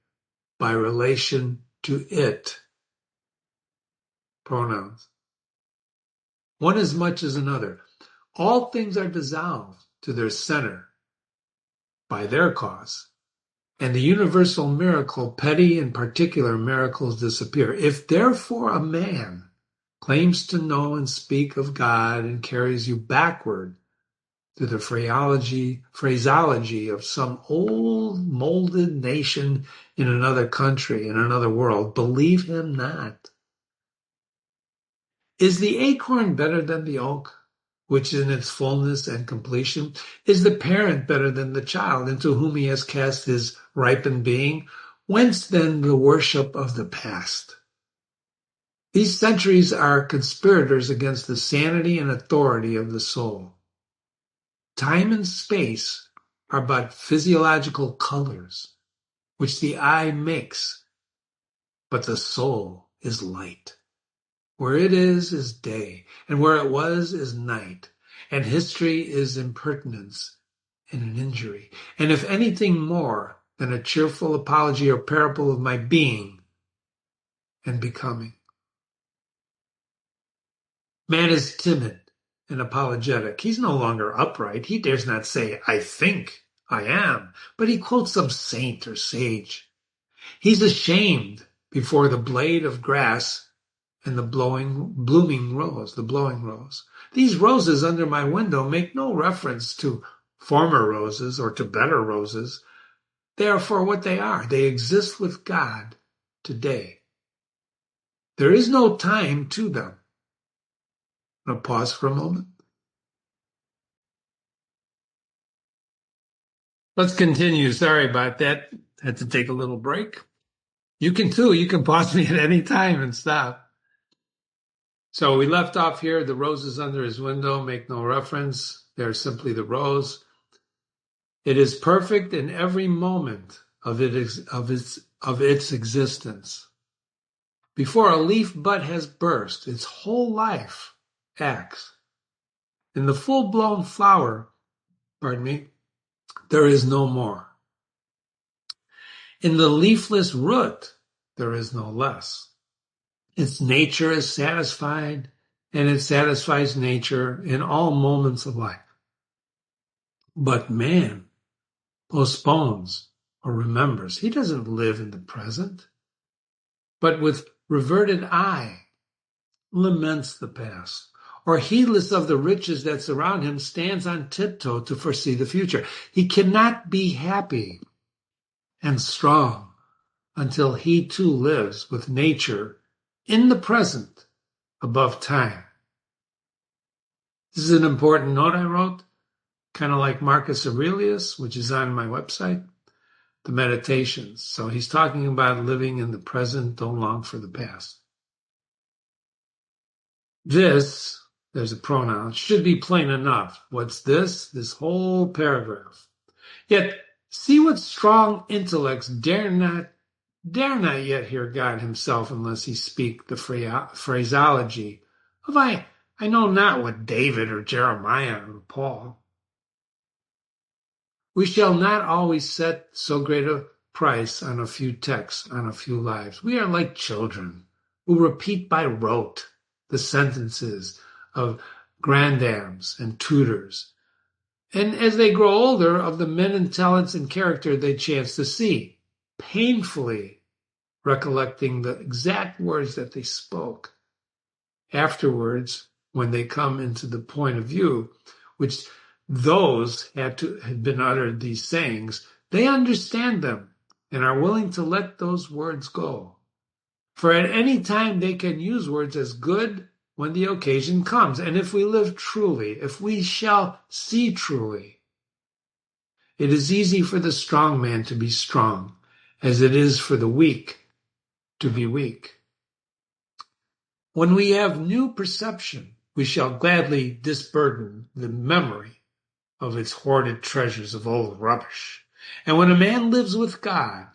by relation to it. Pronouns. One as much as another. All things are dissolved to their center by their cause. And the universal miracle, petty and particular miracles disappear. If therefore a man claims to know and speak of God and carries you backward through the phraseology of some old molded nation in another country, in another world, believe him not. Is the acorn better than the oak, which in its fullness and completion is the parent better than the child into whom he has cast his ripened being? Whence then the worship of the past? These centuries are conspirators against the sanity and authority of the soul. Time and space are but physiological colors, which the eye makes, but the soul is light. Where it is day, and where it was is night, and history is impertinence and an injury, and if anything more than a cheerful apology or parable of my being and becoming. Man is timid and apologetic. He's no longer upright. He dares not say, I think I am, but he quotes some saint or sage. He's ashamed before the blade of grass and the blowing rose. These roses under my window make no reference to former roses or to better roses. They are for what they are. They exist with God today. There is no time to them. I'll pause for a moment. Let's continue. Sorry about that. Had to take a little break. You can too. You can pause me at any time and stop. So we left off here, the roses under his window make no reference. They're simply the rose. It is perfect in every moment of its existence. Before a leaf bud has burst, its whole life acts. In the full-blown flower, there is no more. In the leafless root, there is no less. Its nature is satisfied, and it satisfies nature in all moments of life. But man postpones or remembers. He doesn't live in the present, but with reverted eye laments the past, or heedless of the riches that surround him, stands on tiptoe to foresee the future. He cannot be happy and strong until he too lives with nature in the present above time. This is an important note I wrote, kind of like Marcus Aurelius, which is on my website, the Meditations. So he's talking about living in the present, don't long for the past. This, there's a pronoun, should be plain enough. What's this? This whole paragraph. Yet, see what strong intellects dare not yet hear God himself unless he speak the phraseology of I know not what David or Jeremiah or Paul. We shall not always set so great a price on a few texts, on a few lives. We are like children who repeat by rote the sentences of grandams and tutors, and as they grow older, of the men in talents and character they chance to see, painfully recollecting the exact words that they spoke. Afterwards, when they come into the point of view, which those had been uttered these sayings, they understand them and are willing to let those words go. For at any time they can use words as good when the occasion comes. And if we live truly, if we shall see truly, it is easy for the strong man to be strong, as it is for the weak to be weak. When we have new perception, we shall gladly disburden the memory of its hoarded treasures of old rubbish. And when a man lives with God,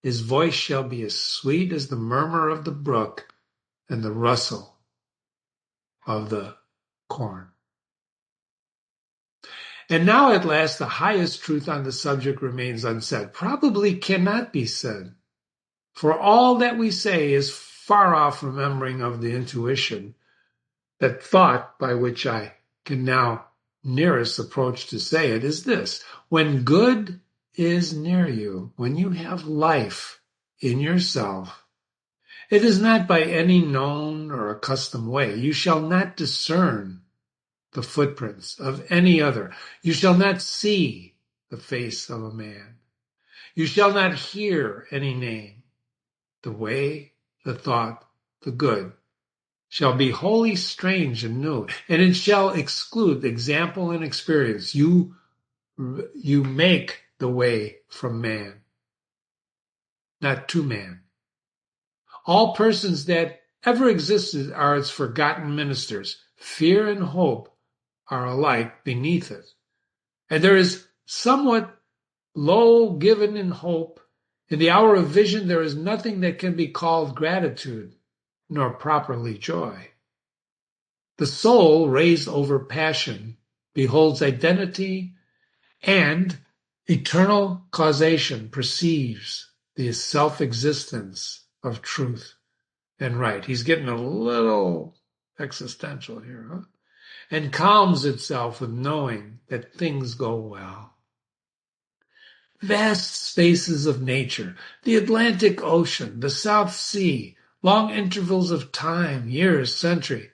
his voice shall be as sweet as the murmur of the brook and the rustle of the corn. And now at last the highest truth on the subject remains unsaid, probably cannot be said. For all that we say is far off remembering of the intuition, that thought by which I can now nearest approach to say it is this: when good is near you, when you have life in yourself, it is not by any known or accustomed way. You shall not discern the footprints of any other. You shall not see the face of a man. You shall not hear any name. The way, the thought, the good shall be wholly strange and new, and it shall exclude example and experience. You make the way from man, not to man. All persons that ever existed are its forgotten ministers. Fear and hope are alike beneath it. And there is somewhat low given in hope. In the hour of vision, there is nothing that can be called gratitude, nor properly joy. The soul, raised over passion, beholds identity and eternal causation, perceives the self-existence of truth and right. He's getting a little existential here, huh? And calms itself with knowing that things go well. Vast spaces of nature, the Atlantic Ocean, the South Sea, long intervals of time, years, century,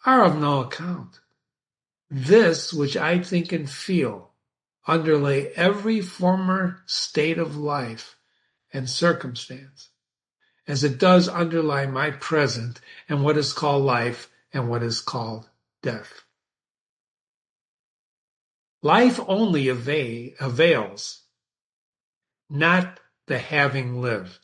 are of no account. This, which I think and feel, underlay every former state of life and circumstance, as it does underlie my present and what is called life and what is called death. Life only avails, not the having lived.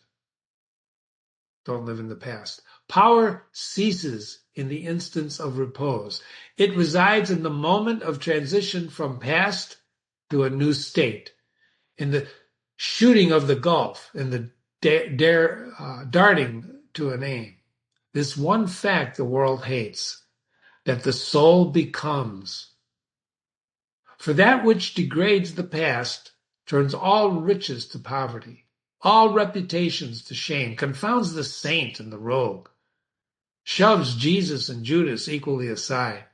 Don't live in the past. Power ceases in the instance of repose. It resides in the moment of transition from past to a new state, in the shooting of the gulf, in the darting to an aim. This one fact the world hates, that the soul becomes. For that which degrades the past turns all riches to poverty, all reputations to shame, confounds the saint and the rogue, shoves Jesus and Judas equally aside.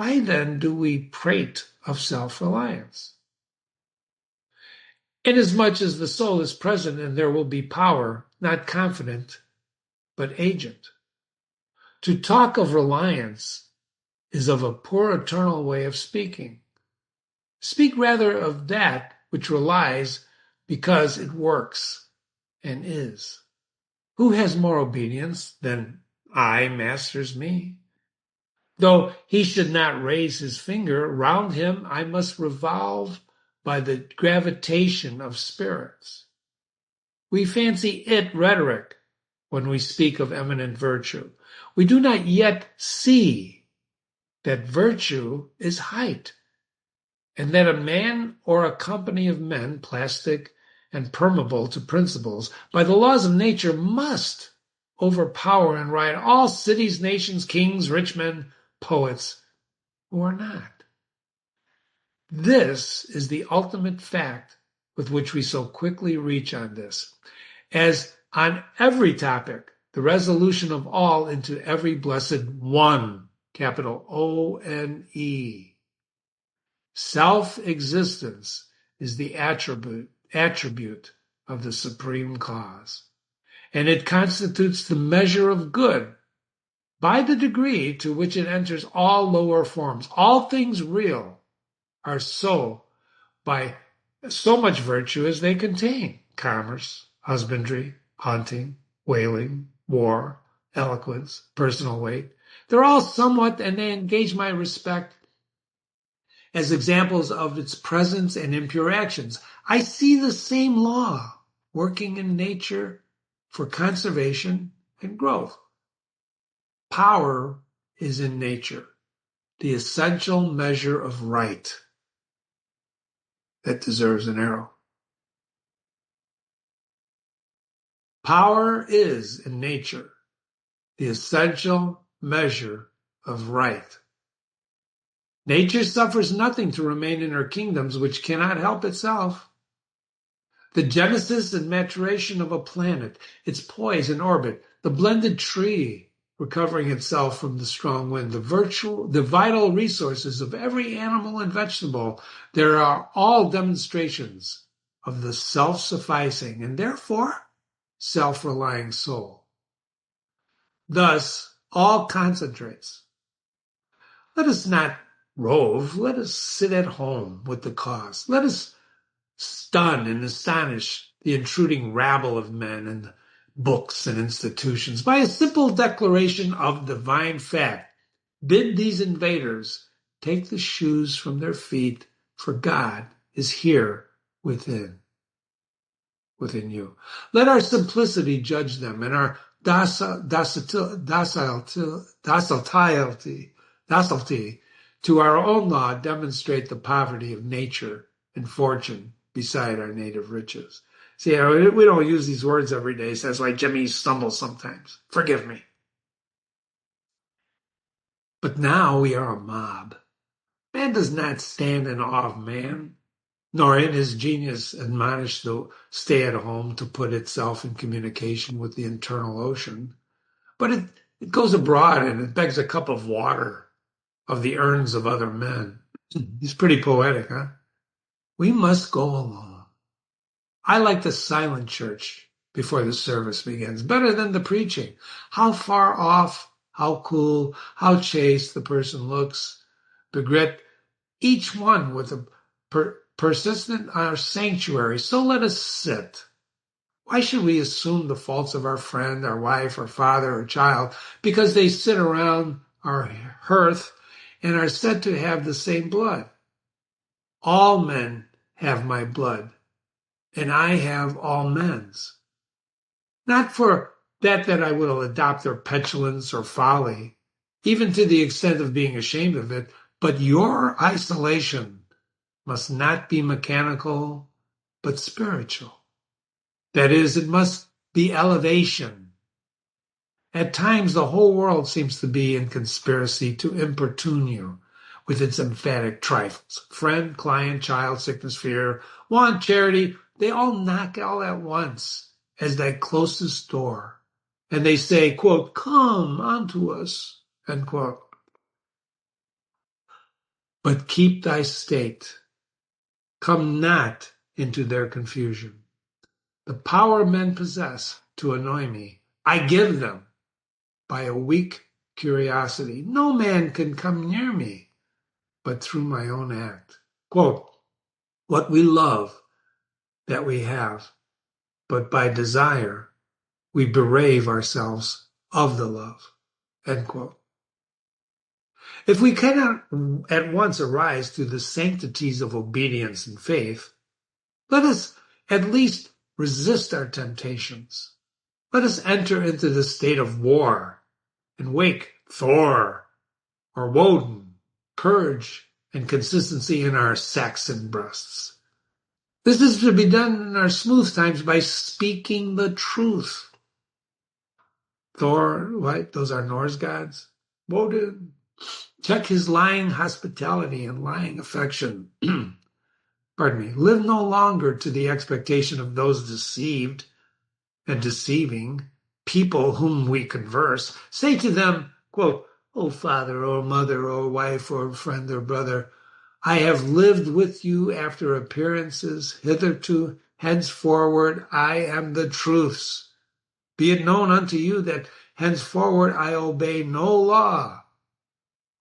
Why then do we prate of self-reliance? Inasmuch as the soul is present and there will be power, not confident, but agent. To talk of reliance is of a poor eternal way of speaking. Speak rather of that which relies because it works and is. Who has more obedience than I masters me? Though he should not raise his finger, round him I must revolve by the gravitation of spirits. We fancy it rhetoric when we speak of eminent virtue. We do not yet see that virtue is height, and that a man or a company of men, plastic and permeable to principles, by the laws of nature must overpower and ride all cities, nations, kings, rich men, poets, who are not. This is the ultimate fact with which we so quickly reach on this. As on every topic, the resolution of all into every blessed one, capital O-N-E. Self-existence is the attribute of the supreme cause, and it constitutes the measure of good by the degree to which it enters all lower forms. All things real are so by so much virtue as they contain: commerce, husbandry, hunting, whaling, war, eloquence, personal weight. They're all somewhat, and they engage my respect as examples of its presence and impure actions. I see the same law working in nature for conservation and growth. Power is in nature, the essential measure of right that deserves an arrow. Power is in nature, the essential measure of right. Nature suffers nothing to remain in her kingdoms which cannot help itself. The genesis and maturation of a planet, its poise and orbit, the blended tree recovering itself from the strong wind, the vital resources of every animal and vegetable, there are all demonstrations of the self-sufficing and therefore self-relying soul. Thus, all concentrates. Let us not rove, let us sit at home with the cause. Let us stun and astonish the intruding rabble of men and books and institutions by a simple declaration of divine fact. Bid these invaders take the shoes from their feet, for God is here within you. Let our simplicity judge them, and our docility to our own law demonstrate the poverty of nature and fortune beside our native riches. See, we don't use these words every day, so that's why Jimmy stumbles sometimes. Forgive me. But now we are a mob. Man does not stand in awe of man, nor in his genius admonish to stay at home to put itself in communication with the internal ocean. But it goes abroad and it begs a cup of water of the urns of other men. He's pretty poetic, huh? We must go alone. I like the silent church before the service begins, better than the preaching. How far off, how cool, how chaste the person looks. Beget each one with a persistent our sanctuary. So let us sit. Why should we assume the faults of our friend, our wife, our father, or child, because they sit around our hearth and are said to have the same blood? All men have my blood, and I have all men's. Not for that I will adopt their petulance or folly, even to the extent of being ashamed of it, but your isolation must not be mechanical, but spiritual. That is, it must be elevation. At times, the whole world seems to be in conspiracy to importune you with its emphatic trifles. Friend, client, child, sickness, fear, want, charity, they all knock all at once as thy closest door. And they say, quote, come unto us, end quote. but keep thy state. Come not into their confusion. The power men possess to annoy me, I give them by a weak curiosity. No man can come near me but through my own act. Quote, what we love that we have, but by desire we berave ourselves of the love. End quote. If we cannot at once arise to the sanctities of obedience and faith, let us at least resist our temptations. Let us enter into the state of war and wake Thor or Woden, courage and consistency in our Saxon breasts. This is to be done in our smooth times by speaking the truth. Thor, what? Those are Norse gods? Woden. Check his lying hospitality and lying affection. Pardon me. Live no longer to the expectation of those deceived and deceiving people whom we converse. Say to them, quote, O father or mother or wife or friend or brother, I have lived with you after appearances hitherto. Henceforward I am the truths. Be it known unto you that henceforward I obey no law,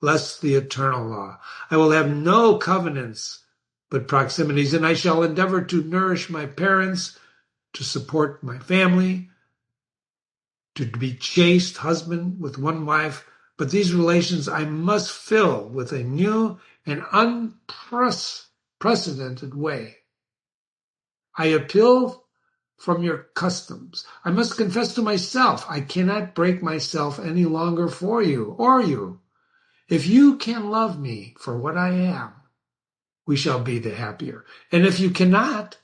less the eternal law. I will have no covenants but proximities, and I shall endeavor to nourish my parents, to support my family, to be chaste husband with one wife, but these relations I must fill with a new and unprecedented way. I appeal from your customs. I must confess to myself, I cannot break myself any longer for you or you. If you can love me for what I am, we shall be the happier. And if you cannot,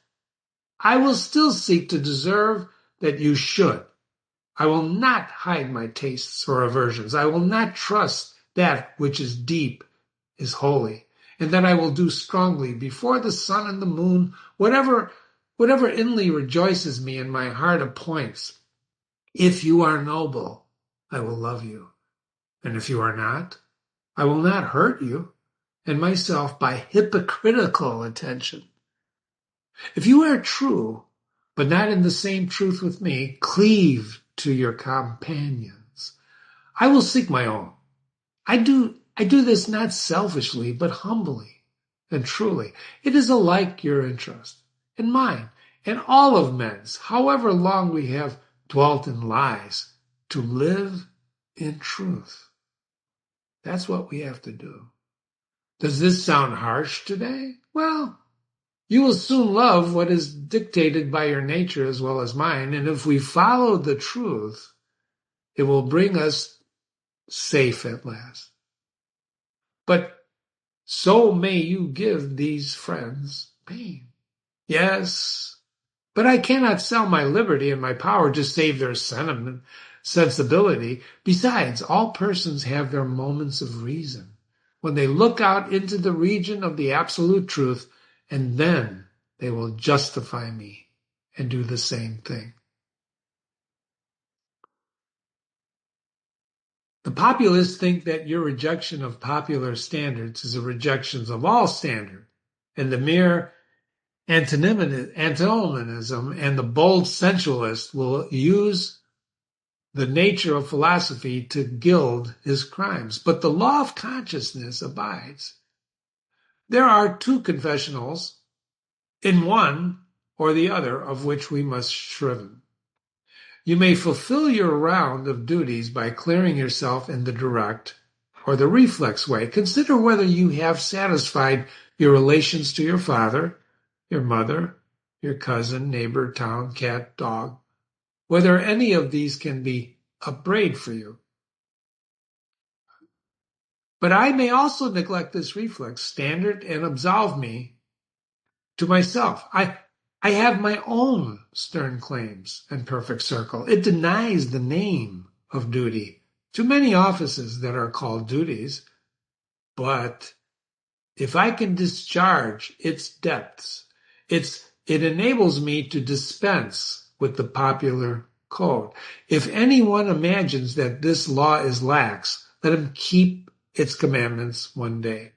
I will still seek to deserve that you should. I will not hide my tastes or aversions. I will not trust that which is deep is holy, and that I will do strongly before the sun and the moon, whatever inly rejoices me in my heart appoints. If you are noble, I will love you. And if you are not, I will not hurt you and myself by hypocritical attention. If you are true, but not in the same truth with me, cleave to your companions. I will seek my own. I do this not selfishly, but humbly and truly. It is alike your interest and mine and all of men's, however long we have dwelt in lies, to live in truth. That's what we have to do. Does this sound harsh today? Well, you will soon love what is dictated by your nature as well as mine, and if we follow the truth, it will bring us safe at last. But so may you give these friends pain. Yes, but I cannot sell my liberty and my power to save their sensibility. Besides, all persons have their moments of reason when they look out into the region of the absolute truth, and then they will justify me and do the same thing. The populists think that your rejection of popular standards is a rejection of all standard, and the mere antinomianism and the bold sensualist will use the nature of philosophy to gild his crimes. But the law of consciousness abides. There are two confessionals, in one or the other of which we must shriven. You may fulfill your round of duties by clearing yourself in the direct or the reflex way. Consider whether you have satisfied your relations to your father, your mother, your cousin, neighbor, town, cat, dog, whether any of these can be upbraid for you. But I may also neglect this reflex standard and absolve me to myself. I have my own stern claims and perfect circle. It denies the name of duty to many offices that are called duties. But if I can discharge its depths, it enables me to dispense with the popular code. If anyone imagines that this law is lax, let him keep its commandments one day.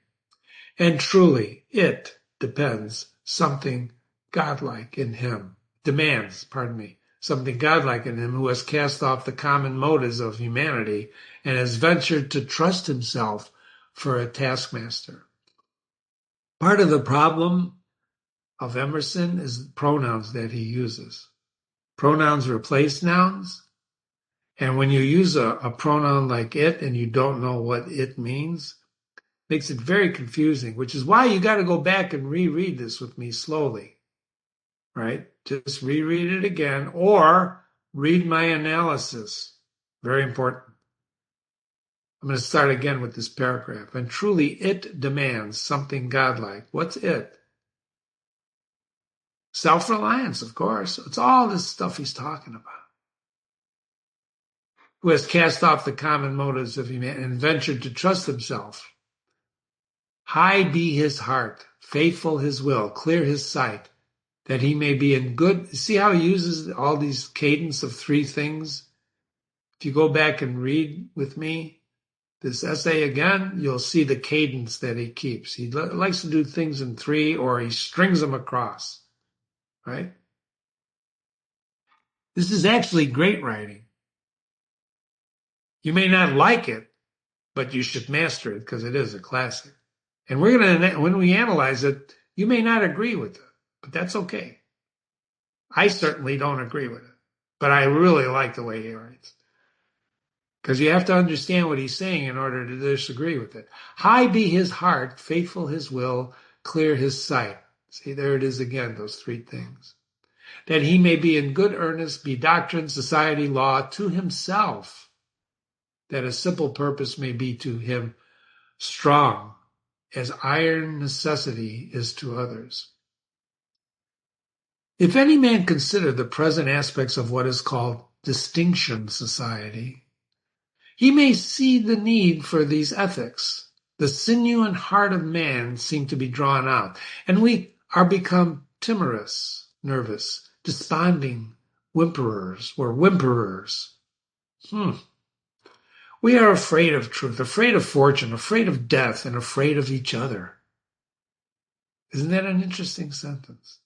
And truly, it demands something godlike in him, something godlike in him who has cast off the common motives of humanity and has ventured to trust himself for a taskmaster. Part of the problem of Emerson is the pronouns that he uses. Pronouns replace nouns, and when you use a pronoun like it and you don't know what it means, makes it very confusing, which is why you got to go back and reread this with me slowly, right? Just reread it again or read my analysis. Very important. I'm going to start again with this paragraph. And truly, it demands something godlike. What's it? Self-reliance, of course. It's all this stuff he's talking about. Who has cast off the common motives of humanity and ventured to trust himself. High be his heart, faithful his will, clear his sight, that he may be in good. See how he uses all these cadence of three things? If you go back and read with me this essay again, you'll see the cadence that he keeps. He likes to do things in three, or he strings them across, right? This is actually great writing. You may not like it, but you should master it because it is a classic. And we're going to, when we analyze it, you may not agree with it, but that's okay. I certainly don't agree with it, but I really like the way he writes. Because you have to understand what he's saying in order to disagree with it. High be his heart, faithful his will, clear his sight. See, there it is again, those three things. That he may be in good earnest, be doctrine, society, law, to himself. That a simple purpose may be to him strong, as iron necessity is to others. If any man consider the present aspects of what is called distinction society, he may see the need for these ethics. The sinew and heart of man seem to be drawn out, and we are become timorous, nervous, desponding, whimperers. We're whimperers. We are afraid of truth, afraid of fortune, afraid of death, and afraid of each other. Isn't that an interesting sentence?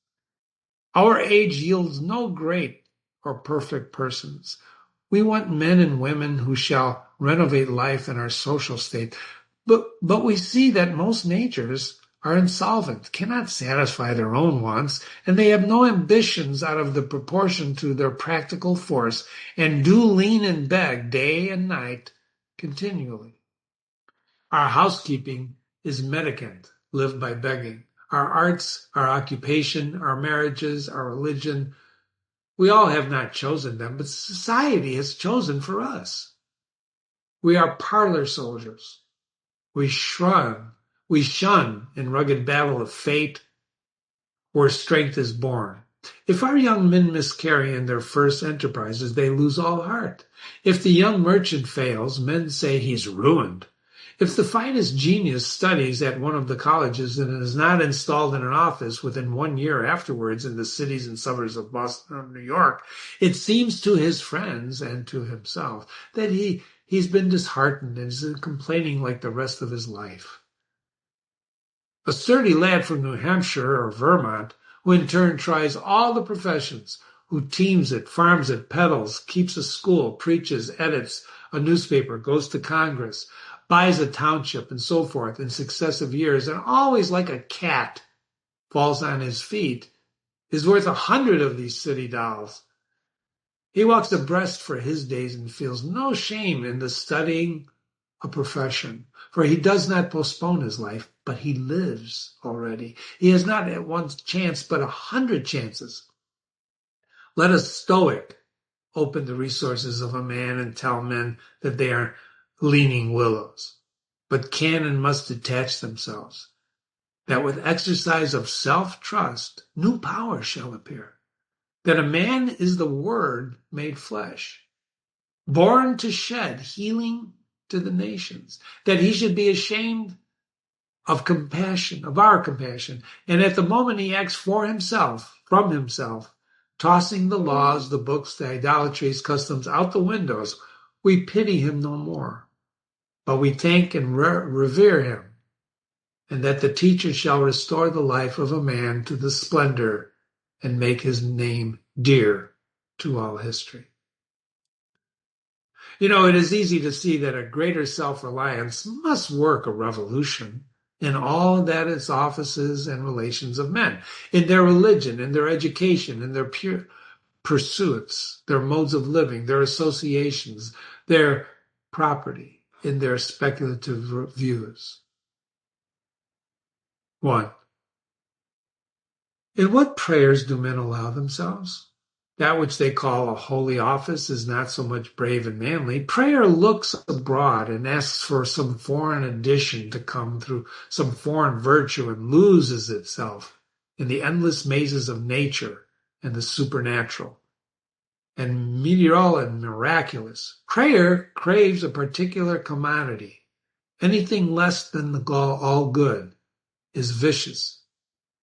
Our age yields no great or perfect persons. We want men and women who shall renovate life and our social state. But we see that most natures are insolvent, cannot satisfy their own wants, and they have no ambitions out of the proportion to their practical force, and do lean and beg day and night continually. Our housekeeping is mendicant, lived by begging. Our arts, our occupation, our marriages, our religion, we all have not chosen them, but society has chosen for us. We are parlor soldiers. We shun in rugged battle of fate where strength is born. If our young men miscarry in their first enterprises, they lose all heart. If the young merchant fails, men say he's ruined. If the finest genius studies at one of the colleges and is not installed in an office within 1 year afterwards in the cities and suburbs of Boston or New York, it seems to his friends and to himself that he's been disheartened and is complaining like the rest of his life. A sturdy lad from New Hampshire or Vermont, who in turn tries all the professions, who teams it, farms it, peddles, keeps a school, preaches, edits a newspaper, goes to Congress, buys a township, and so forth in successive years, and always like a cat falls on his feet, is worth 100 of these city dolls. He walks abreast for his days and feels no shame in the studying a profession, for he does not postpone his life, but he lives already. He has not at one chance, but 100 chances. Let a stoic open the resources of a man and tell men that they are leaning willows, but can and must detach themselves, that with exercise of self-trust, new power shall appear, that a man is the Word made flesh, born to shed healing to the nations, that he should be ashamed of compassion, of our compassion, and at the moment he acts for himself, from himself, tossing the laws, the books, the idolatries, customs out the windows, we pity him no more. But we thank and revere him and that the teacher shall restore the life of a man to the splendor and make his name dear to all history. You know, it is easy to see that a greater self-reliance must work a revolution in all that its offices and relations of men, in their religion, in their education, in their pure pursuits, their modes of living, their associations, their property, in their speculative views. 1. In what prayers do men allow themselves? That which they call a holy office is not so much brave and manly. Prayer looks abroad and asks for some foreign addition to come through some foreign virtue and loses itself in the endless mazes of nature and the supernatural and meteoral and miraculous. Prayer craves a particular commodity. Anything less than the all good is vicious.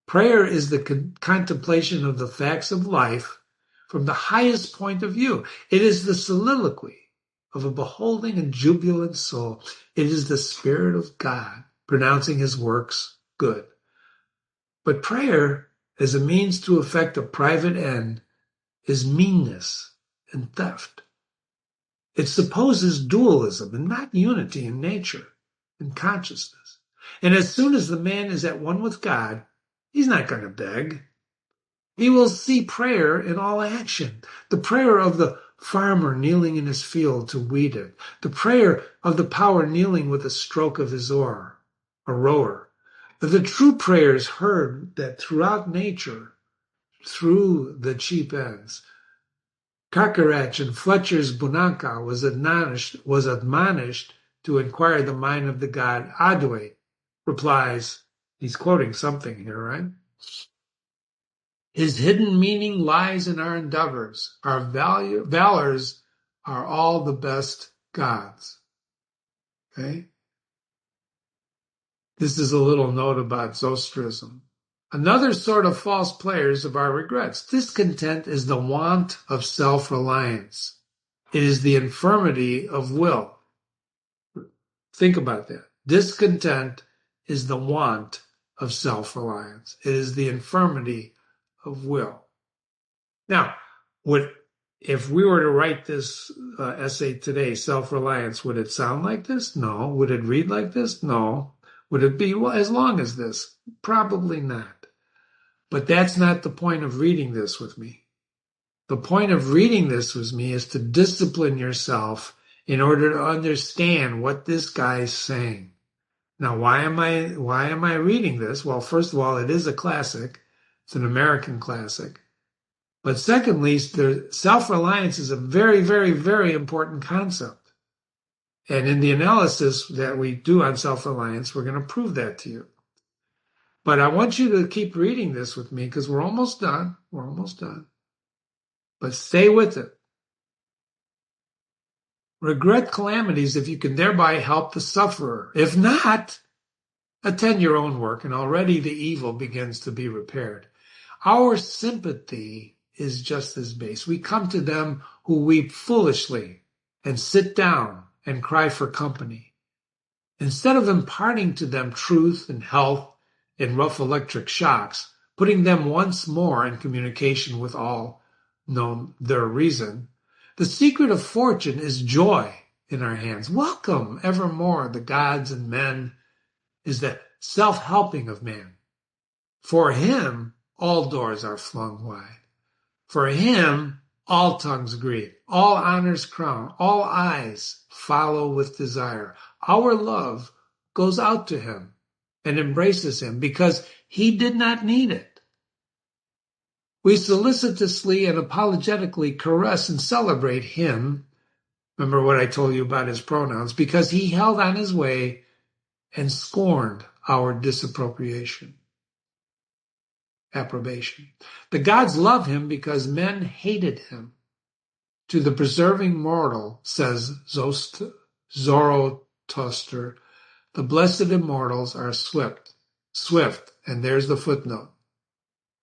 Prayer is the contemplation of the facts of life from the highest point of view. It is the soliloquy of a beholding and jubilant soul. It is the Spirit of God pronouncing his works good. But prayer, as a means to effect a private end, is meanness and theft. It supposes dualism and not unity in nature and consciousness. And as soon as the man is at one with God, he's not going to beg. He will see prayer in all action. The prayer of the farmer kneeling in his field to weed it. The prayer of the power kneeling with a stroke of his oar, a rower. The true prayer is heard that throughout nature, through the cheap ends. Carcarach in Fletcher's Bunanka was admonished to inquire the mind of the god Adwait. Replies, he's quoting something here, right? His hidden meaning lies in our endeavors. Our valors are all the best gods. Okay? This is a little note about Zoroastrianism. Another sort of false players of our regrets. Discontent is the want of self-reliance. It is the infirmity of will. Think about that. Discontent is the want of self-reliance. It is the infirmity of will. Now, if we were to write this essay today, self-reliance, would it sound like this? No. Would it read like this? No. Would it be as long as this? Probably not. But that's not the point of reading this with me. The point of reading this with me is to discipline yourself in order to understand what this guy is saying. Now, why am I reading this? Well, first of all, it is a classic. It's an American classic. But secondly, self-reliance is a very, very, very important concept. And in the analysis that we do on self-reliance, we're going to prove that to you. But I want you to keep reading this with me because we're almost done. We're almost done. But stay with it. Regret calamities if you can thereby help the sufferer. If not, attend your own work, and already the evil begins to be repaired. Our sympathy is just as base. We come to them who weep foolishly and sit down and cry for company. Instead of imparting to them truth and health in rough electric shocks, putting them once more in communication with all known their reason, the secret of fortune is joy in our hands. Welcome evermore the gods and men is the self-helping of man. For him, all doors are flung wide. For him, all tongues greet, all honors crown, all eyes follow with desire. Our love goes out to him and embraces him because he did not need it. We solicitously and apologetically caress and celebrate him. Remember what I told you about his pronouns, because he held on his way and scorned our disapprobation. The gods love him because men hated him. To the preserving mortal, says Zoroaster, the blessed immortals are swift, and there's the footnote,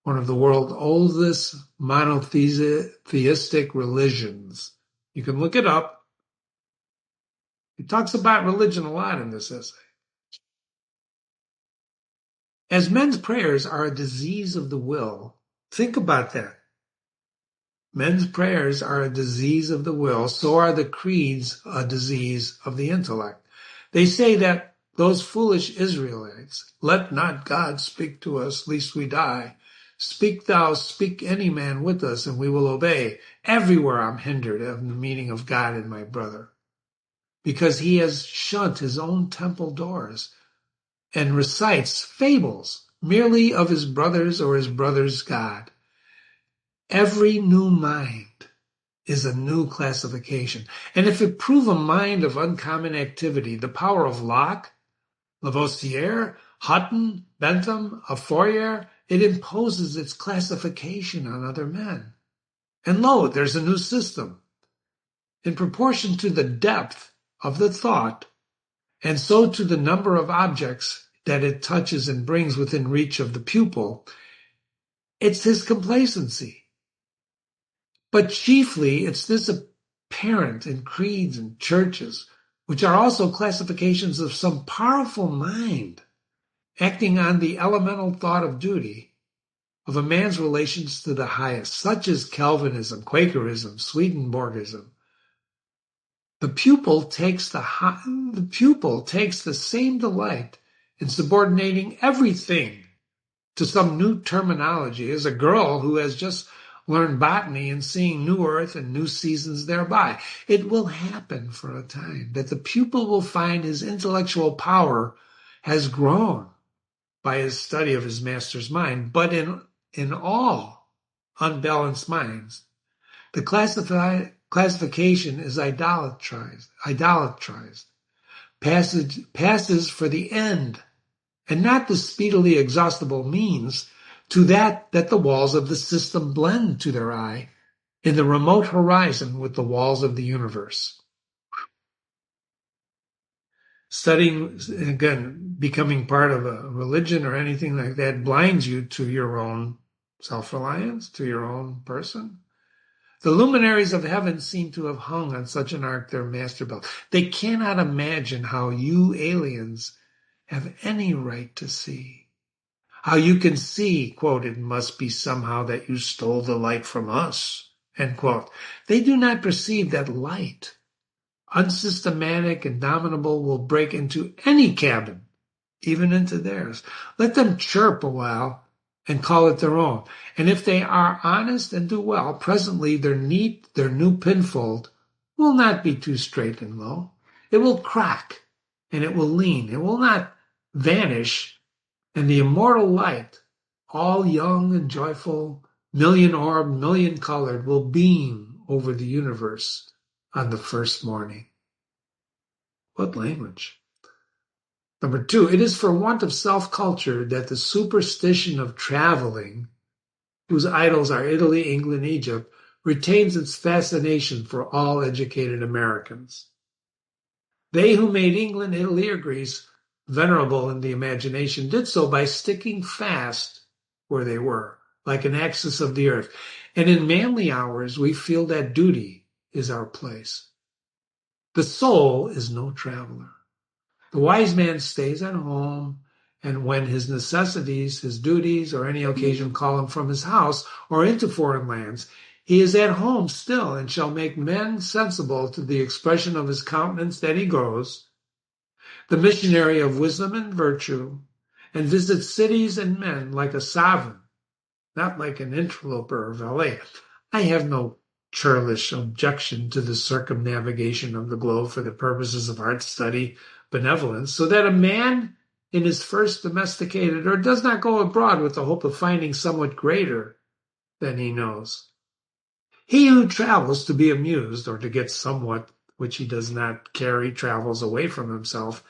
one of the world's oldest monotheistic religions. You can look it up. He talks about religion a lot in this essay. As men's prayers are a disease of the will, think about that. Men's prayers are a disease of the will, so are the creeds a disease of the intellect. They say that those foolish Israelites, let not God speak to us, lest we die. Speak thou, speak any man with us, and we will obey. Everywhere I'm hindered of the meaning of God in my brother, because he has shut his own temple doors and recites fables merely of his brother's or his brother's God. Every new mind is a new classification. And if it prove a mind of uncommon activity, the power of Locke, Lavoisier, Hutton, Bentham, Fourier, it imposes its classification on other men. And lo, there's a new system. In proportion to the depth of the thought, and so to the number of objects that it touches and brings within reach of the pupil, it's his complacency. But chiefly, it's this apparent in creeds and churches, which are also classifications of some powerful mind acting on the elemental thought of duty of a man's relations to the highest, such as Calvinism, Quakerism, Swedenborgism. The pupil takes the same delight in subordinating everything to some new terminology as a girl who has just learned botany and seeing new earth and new seasons thereby. It will happen for a time that the pupil will find his intellectual power has grown by his study of his master's mind, but in all unbalanced minds, the classification is idolatrized, passes for the end, and not the speedily exhaustible means to that the walls of the system blend to their eye in the remote horizon with the walls of the universe. Studying, again, becoming part of a religion or anything like that blinds you to your own self-reliance, to your own person. The luminaries of heaven seem to have hung on such an ark their master built. They cannot imagine how you aliens have any right to see. How you can see, quote, it must be somehow that you stole the light from us, end quote. They do not perceive that light, unsystematic and dominable, will break into any cabin, even into theirs. Let them chirp a while and call it their own. And if they are honest and do well, presently their new pinfold will not be too straight and low. It will crack and it will lean. It will not vanish. And the immortal light, all young and joyful, million-orbed, million-colored, will beam over the universe on the first morning. What language? Number 2, it is for want of self-culture that the superstition of traveling, whose idols are Italy, England, Egypt, retains its fascination for all educated Americans. They who made England, Italy, or Greece venerable in the imagination did so by sticking fast where they were, like an axis of the earth. And in manly hours, we feel that duty is our place. The soul is no traveler. The wise man stays at home, and when his necessities, his duties, or any occasion call him from his house or into foreign lands, he is at home still and shall make men sensible to the expression of his countenance that he goes, the missionary of wisdom and virtue, and visit cities and men like a sovereign, not like an interloper or valet. I have no churlish objection to the circumnavigation of the globe for the purposes of art study, benevolence, so that a man in his first domesticated or does not go abroad with the hope of finding somewhat greater than he knows. He who travels to be amused or to get somewhat which he does not carry travels away from himself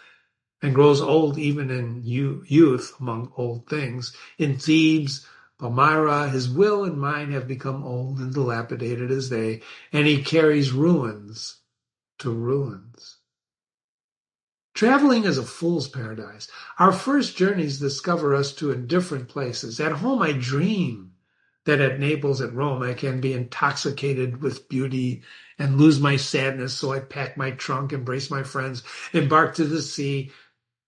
and grows old even in youth among old things. In Thebes, Palmyra, his will and mind have become old and dilapidated as they, and he carries ruins to ruins. Traveling is a fool's paradise. Our first journeys discover us to indifferent places. At home, I dream that at Naples, at Rome, I can be intoxicated with beauty and lose my sadness, so I pack my trunk, embrace my friends, embark to the sea,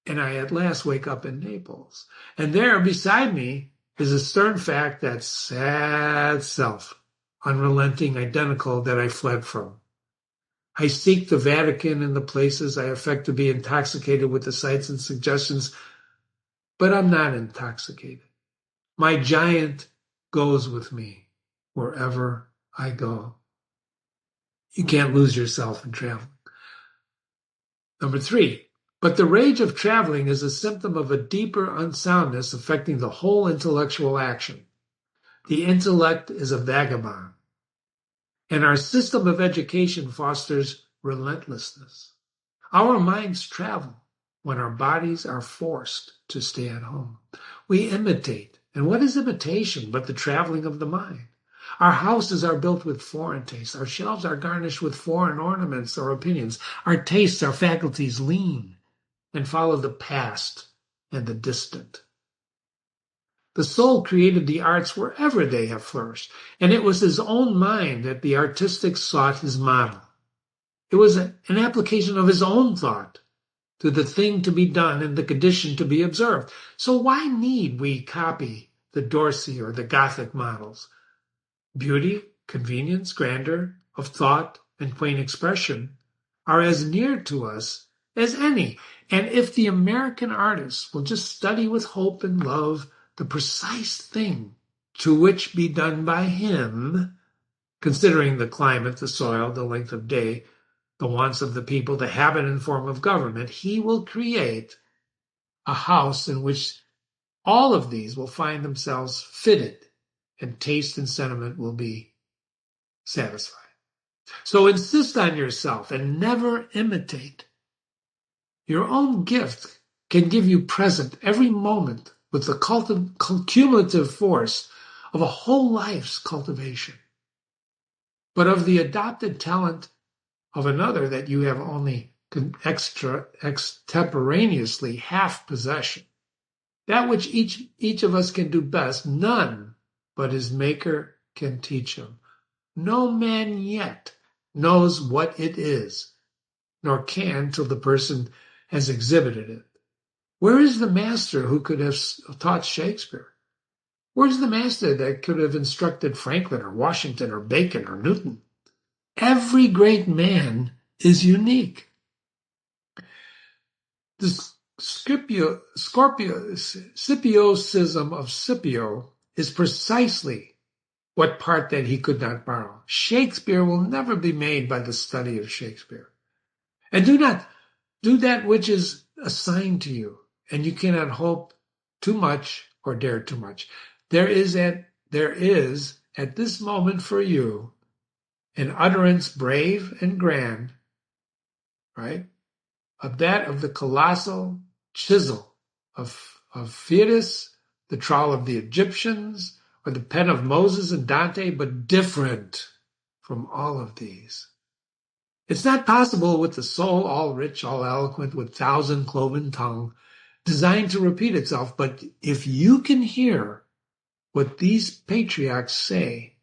and I at last wake up in Naples. And there beside me is a stern fact that sad self, unrelenting, identical, that I fled from. I seek the Vatican and the places I affect to be intoxicated with the sights and suggestions, but I'm not intoxicated. My giant goes with me wherever I go. You can't lose yourself in traveling. Number 3, but the rage of traveling is a symptom of a deeper unsoundness affecting the whole intellectual action. The intellect is a vagabond, and our system of education fosters relentlessness. Our minds travel when our bodies are forced to stay at home. We imitate, and what is imitation but the traveling of the mind? Our houses are built with foreign tastes. Our shelves are garnished with foreign ornaments or opinions. Our tastes, our faculties lean and follow the past and the distant. The soul created the arts wherever they have flourished, and it was his own mind that the artistic sought his model. It was an application of his own thought to the thing to be done and the condition to be observed. So why need we copy the Dorsey or the Gothic models? Beauty, convenience, grandeur of thought, and quaint expression are as near to us as any. And if the American artist will just study with hope and love the precise thing to which be done by him, considering the climate, the soil, the length of day, the wants of the people, the habit and form of government, he will create a house in which all of these will find themselves fitted, and taste and sentiment will be satisfied. So insist on yourself and never imitate. Your own gift can give you present every moment with the cumulative force of a whole life's cultivation. But of the adopted talent of another that you have only extemporaneously half possession, that which each of us can do best, none but his maker can teach him. No man yet knows what it is, nor can till the person has exhibited it. Where is the master who could have taught Shakespeare? Where's the master that could have instructed Franklin or Washington or Bacon or Newton? Every great man is unique. The Scipiocism of Scipio is precisely what part that he could not borrow. Shakespeare will never be made by the study of Shakespeare. And do not do that which is assigned to you, and you cannot hope too much or dare too much. There is at this moment for you an utterance brave and grand, right? Of that of the colossal chisel of Phidias, the trowel of the Egyptians, or the pen of Moses and Dante, but different from all of these. It's not possible with the soul, all rich, all eloquent, with thousand cloven tongue, designed to repeat itself. But if you can hear what these patriarchs say,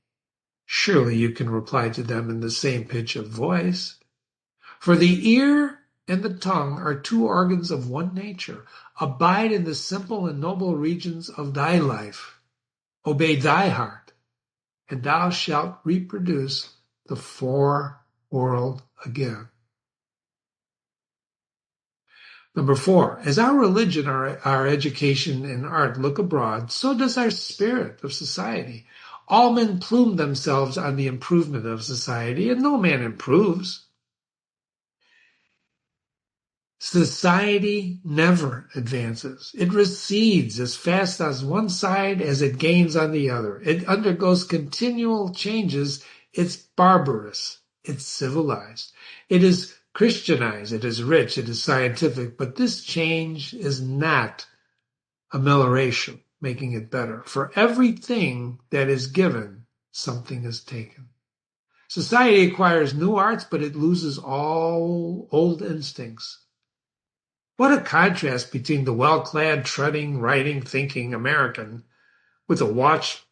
surely you can reply to them in the same pitch of voice. For the ear and the tongue are two organs of one nature. Abide in the simple and noble regions of thy life. Obey thy heart, and thou shalt reproduce the foreworld again. Number 4, as our religion, our education, and art look abroad, so does our spirit of society. All men plume themselves on the improvement of society, and no man improves. Society never advances. It recedes as fast on one side as it gains on the other. It undergoes continual changes. It's barbarous. It's civilized. It is Christianized. It is rich. It is scientific. But this change is not amelioration, making it better. For everything that is given, something is taken. Society acquires new arts, but it loses all old instincts. What a contrast between the well-clad, treading, writing, thinking American with a watch,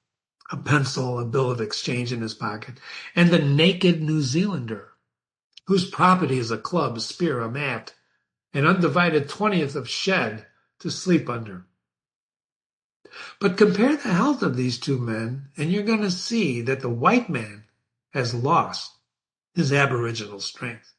a pencil, a bill of exchange in his pocket, and the naked New Zealander, whose property is a club, a spear, a mat, an undivided 20th of shed to sleep under. But compare the health of these two men, and you're going to see that the white man has lost his aboriginal strength.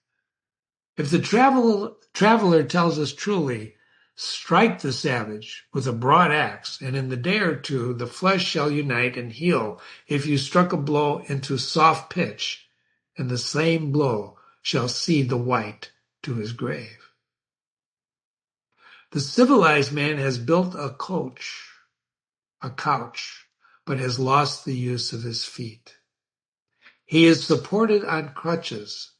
If the traveler tells us truly, strike the savage with a broad axe, and in the day or two the flesh shall unite and heal if you struck a blow into soft pitch, and the same blow shall seed the white to his grave. The civilized man has built a couch, but has lost the use of his feet. He is supported on crutches,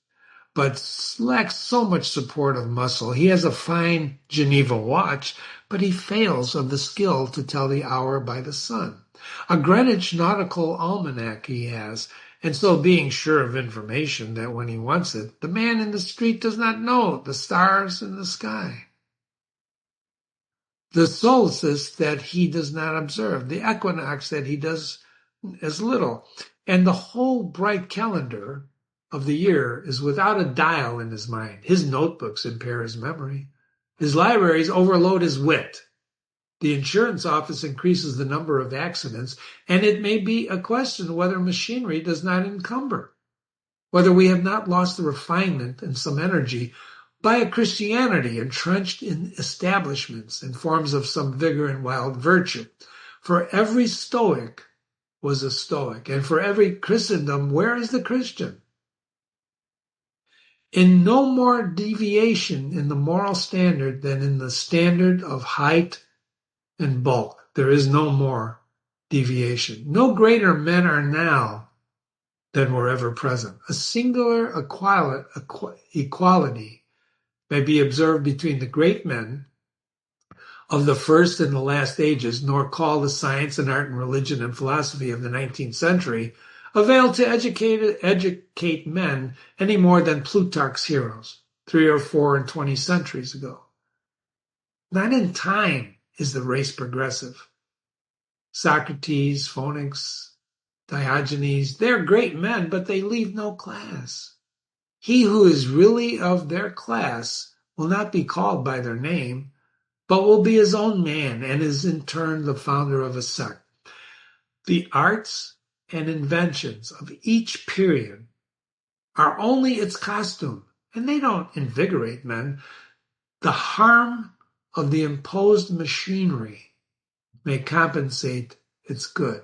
but lacks so much support of muscle. He has a fine Geneva watch, but he fails of the skill to tell the hour by the sun. A Greenwich nautical almanac he has, and so being sure of information that when he wants it, the man in the street does not know the stars in the sky. The solstice that he does not observe, the equinox that he does as little, and the whole bright calendar of the year is without a dial in his mind. His notebooks impair his memory. His libraries overload his wit. The insurance office increases the number of accidents, and it may be a question whether machinery does not encumber, whether we have not lost the refinement and some energy by a Christianity entrenched in establishments and forms of some vigor and wild virtue. For every Stoic was a Stoic, and for every Christendom, where is the Christian? In no more deviation in the moral standard than in the standard of height and bulk. There is no more deviation. No greater men are now than were ever present. A singular equality may be observed between the great men of the first and the last ages, nor call the science and art and religion and philosophy of the 19th century avail to educate men any more than Plutarch's heroes 3 or 4 and 20 centuries ago. Not in time is the race progressive. Socrates, Phoenix, Diogenes, they're great men, but they leave no class. He who is really of their class will not be called by their name, but will be his own man and is in turn the founder of a sect. The arts and inventions of each period are only its costume, and they don't invigorate men. The harm of the imposed machinery may compensate its good.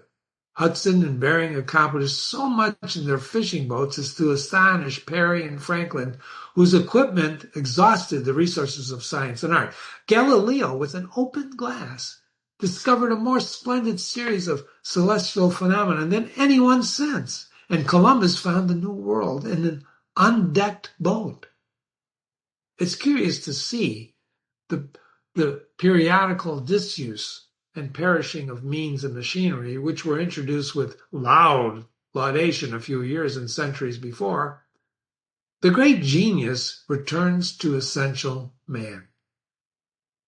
Hudson and Bering accomplished so much in their fishing boats as to astonish Perry and Franklin, whose equipment exhausted the resources of science and art. Galileo, with an open glass, discovered a more splendid series of celestial phenomena than anyone since, and Columbus found the New World in an undecked boat. It's curious to see the periodical disuse and perishing of means and machinery, which were introduced with loud laudation a few years and centuries before. The great genius returns to essential man.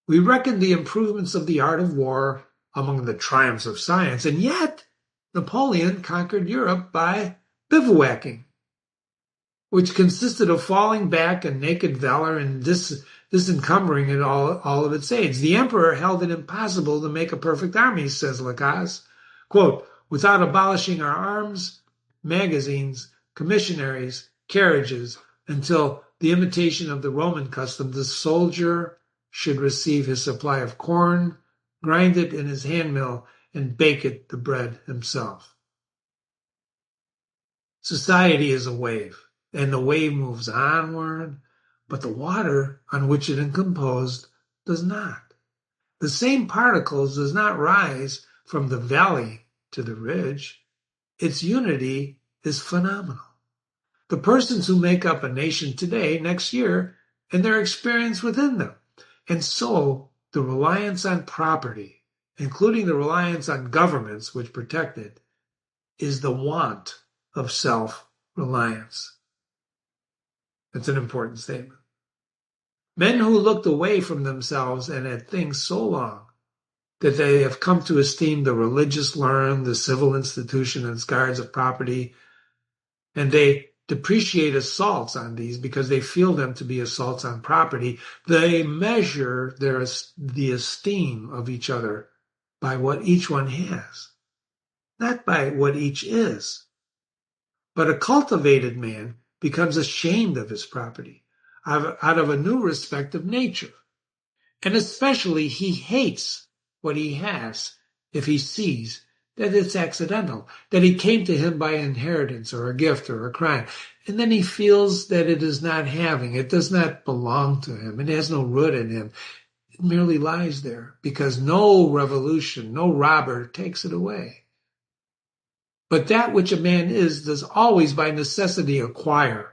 We reckon the improvements of the art of war among the triumphs of science, and yet Napoleon conquered Europe by bivouacking, which consisted of falling back and naked valor and disencumbering it all of its aids. The emperor held it impossible to make a perfect army, says Lacaze, quote, without abolishing our arms, magazines, commissionaries, carriages, until the imitation of the Roman custom, the soldier should receive his supply of corn, grind it in his handmill, and bake it the bread himself. Society is a wave, and the wave moves onward, but the water on which it is composed does not. The same particles does not rise from the valley to the ridge. Its unity is phenomenal. The persons who make up a nation today, next year, and their experience within them. And so the reliance on property, including the reliance on governments which protect it, is the want of self-reliance. That's an important statement. Men who looked away from themselves and at things so long that they have come to esteem the religious learned, the civil institution, and its guards of property, and they depreciate assaults on these because they feel them to be assaults on property. They measure the esteem of each other by what each one has, not by what each is. But a cultivated man becomes ashamed of his property out of a new respect of nature. And especially he hates what he has if he sees that it's accidental, that it came to him by inheritance or a gift or a crime. And then he feels that it is not having, it does not belong to him, it has no root in him. It merely lies there because no revolution, no robber takes it away. But that which a man is does always by necessity acquire.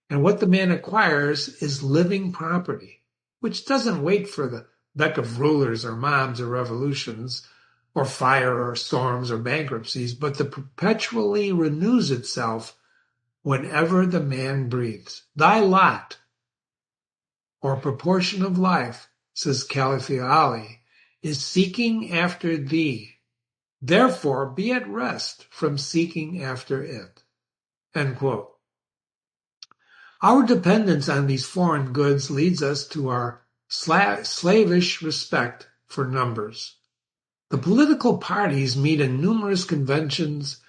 And what the man acquires is living property, which doesn't wait for the beck of rulers or mobs or revolutions or fire or storms or bankruptcies, but that perpetually renews itself whenever the man breathes. Thy lot, or proportion of life, says Caliph Ali, is seeking after thee. Therefore, be at rest from seeking after it. End quote. Our dependence on these foreign goods leads us to our slavish respect for numbers. The political parties meet in numerous conventions.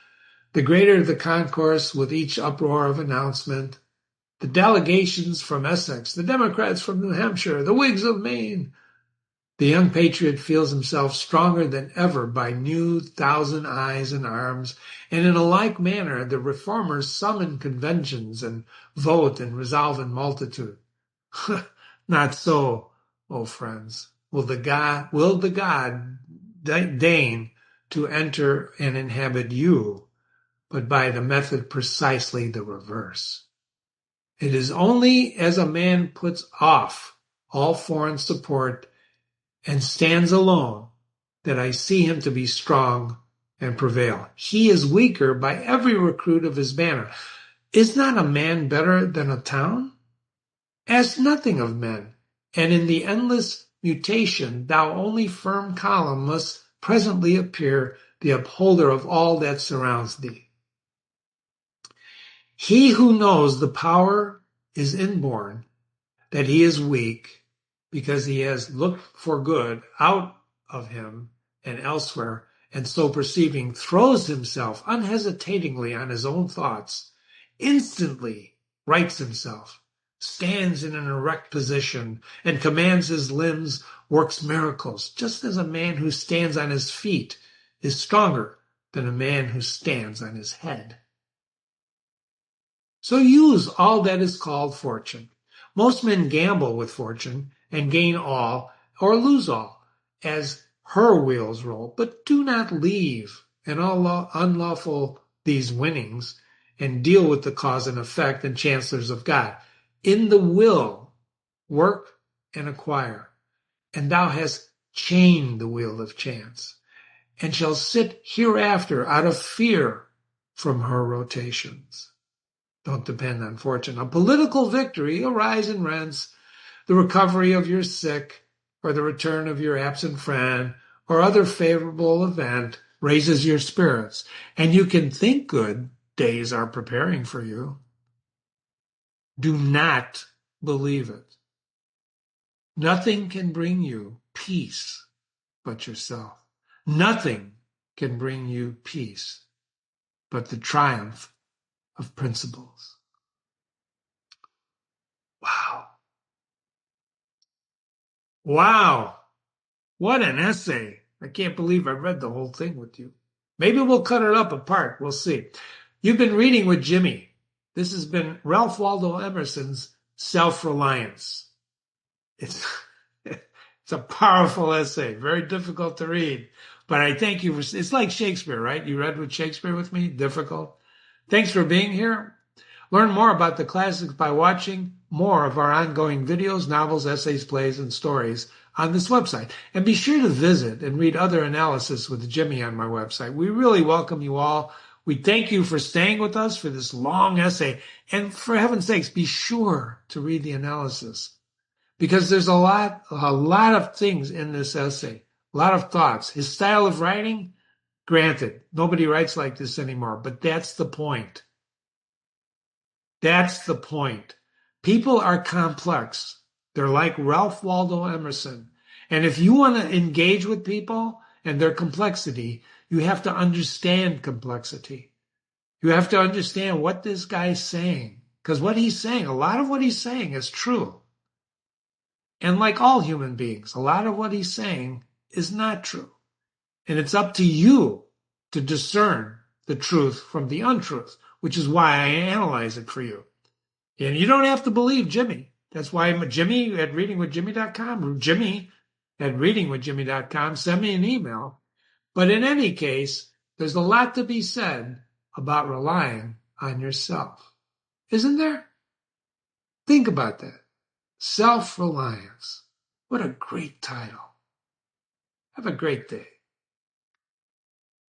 The greater the concourse with each uproar of announcement, the delegations from Essex, the Democrats from New Hampshire, the Whigs of Maine, the young patriot feels himself stronger than ever by new thousand eyes and arms, and in a like manner the reformers summon conventions and vote and resolve in multitude. Not so, O friends. Will the God deign to enter and inhabit you, but by the method precisely the reverse. It is only as a man puts off all foreign support and stands alone that I see him to be strong and prevail. He is weaker by every recruit of his banner. Is not a man better than a town? Ask nothing of men, and in the endless mutation thou only firm column must presently appear, the upholder of all that surrounds thee. He who knows the power is inborn, that he is weak, because he has looked for good out of him and elsewhere, and so perceiving throws himself unhesitatingly on his own thoughts, instantly rights himself, stands in an erect position, and commands his limbs, works miracles, just as a man who stands on his feet is stronger than a man who stands on his head. So use all that is called fortune. Most men gamble with fortune and gain all or lose all as her wheels roll, but do not leave an unlawful these winnings and deal with the cause and effect and chancellors of God. In the will, work and acquire, and thou hast chained the wheel of chance, and shall sit hereafter out of fear from her rotations. Don't depend on fortune. A political victory, a rise in rents, the recovery of your sick, or the return of your absent friend, or other favorable event raises your spirits, and you can think good days are preparing for you. Do not believe it. Nothing can bring you peace but yourself. Nothing can bring you peace but the triumph of principles. Wow. Wow. What an essay. I can't believe I read the whole thing with you. Maybe we'll cut it up apart. We'll see. You've been reading with Jimmy. This has been Ralph Waldo Emerson's Self-Reliance. It's a powerful essay, very difficult to read. But I thank you. It's like Shakespeare, right? You read with Shakespeare with me? Difficult. Thanks for being here. Learn more about the classics by watching more of our ongoing videos, novels, essays, plays, and stories on this website. And be sure to visit and read other analysis with Jimmy on my website. We really welcome you all. We thank you for staying with us for this long essay. And for heaven's sakes, be sure to read the analysis, because there's a lot of things in this essay, a lot of thoughts. His style of writing, granted, nobody writes like this anymore, but that's the point. That's the point. People are complex. They're like Ralph Waldo Emerson. And if you want to engage with people and their complexity, you have to understand complexity. You have to understand what this guy's saying. Because what he's saying, a lot of what he's saying is true. And like all human beings, a lot of what he's saying is not true. And it's up to you to discern the truth from the untruth, which is why I analyze it for you. And you don't have to believe Jimmy. That's why I'm Jimmy at readingwithjimmy.com, Jimmy at readingwithjimmy.com, send me an email. But in any case, there's a lot to be said about relying on yourself. Isn't there? Think about that. Self-reliance. What a great title. Have a great day.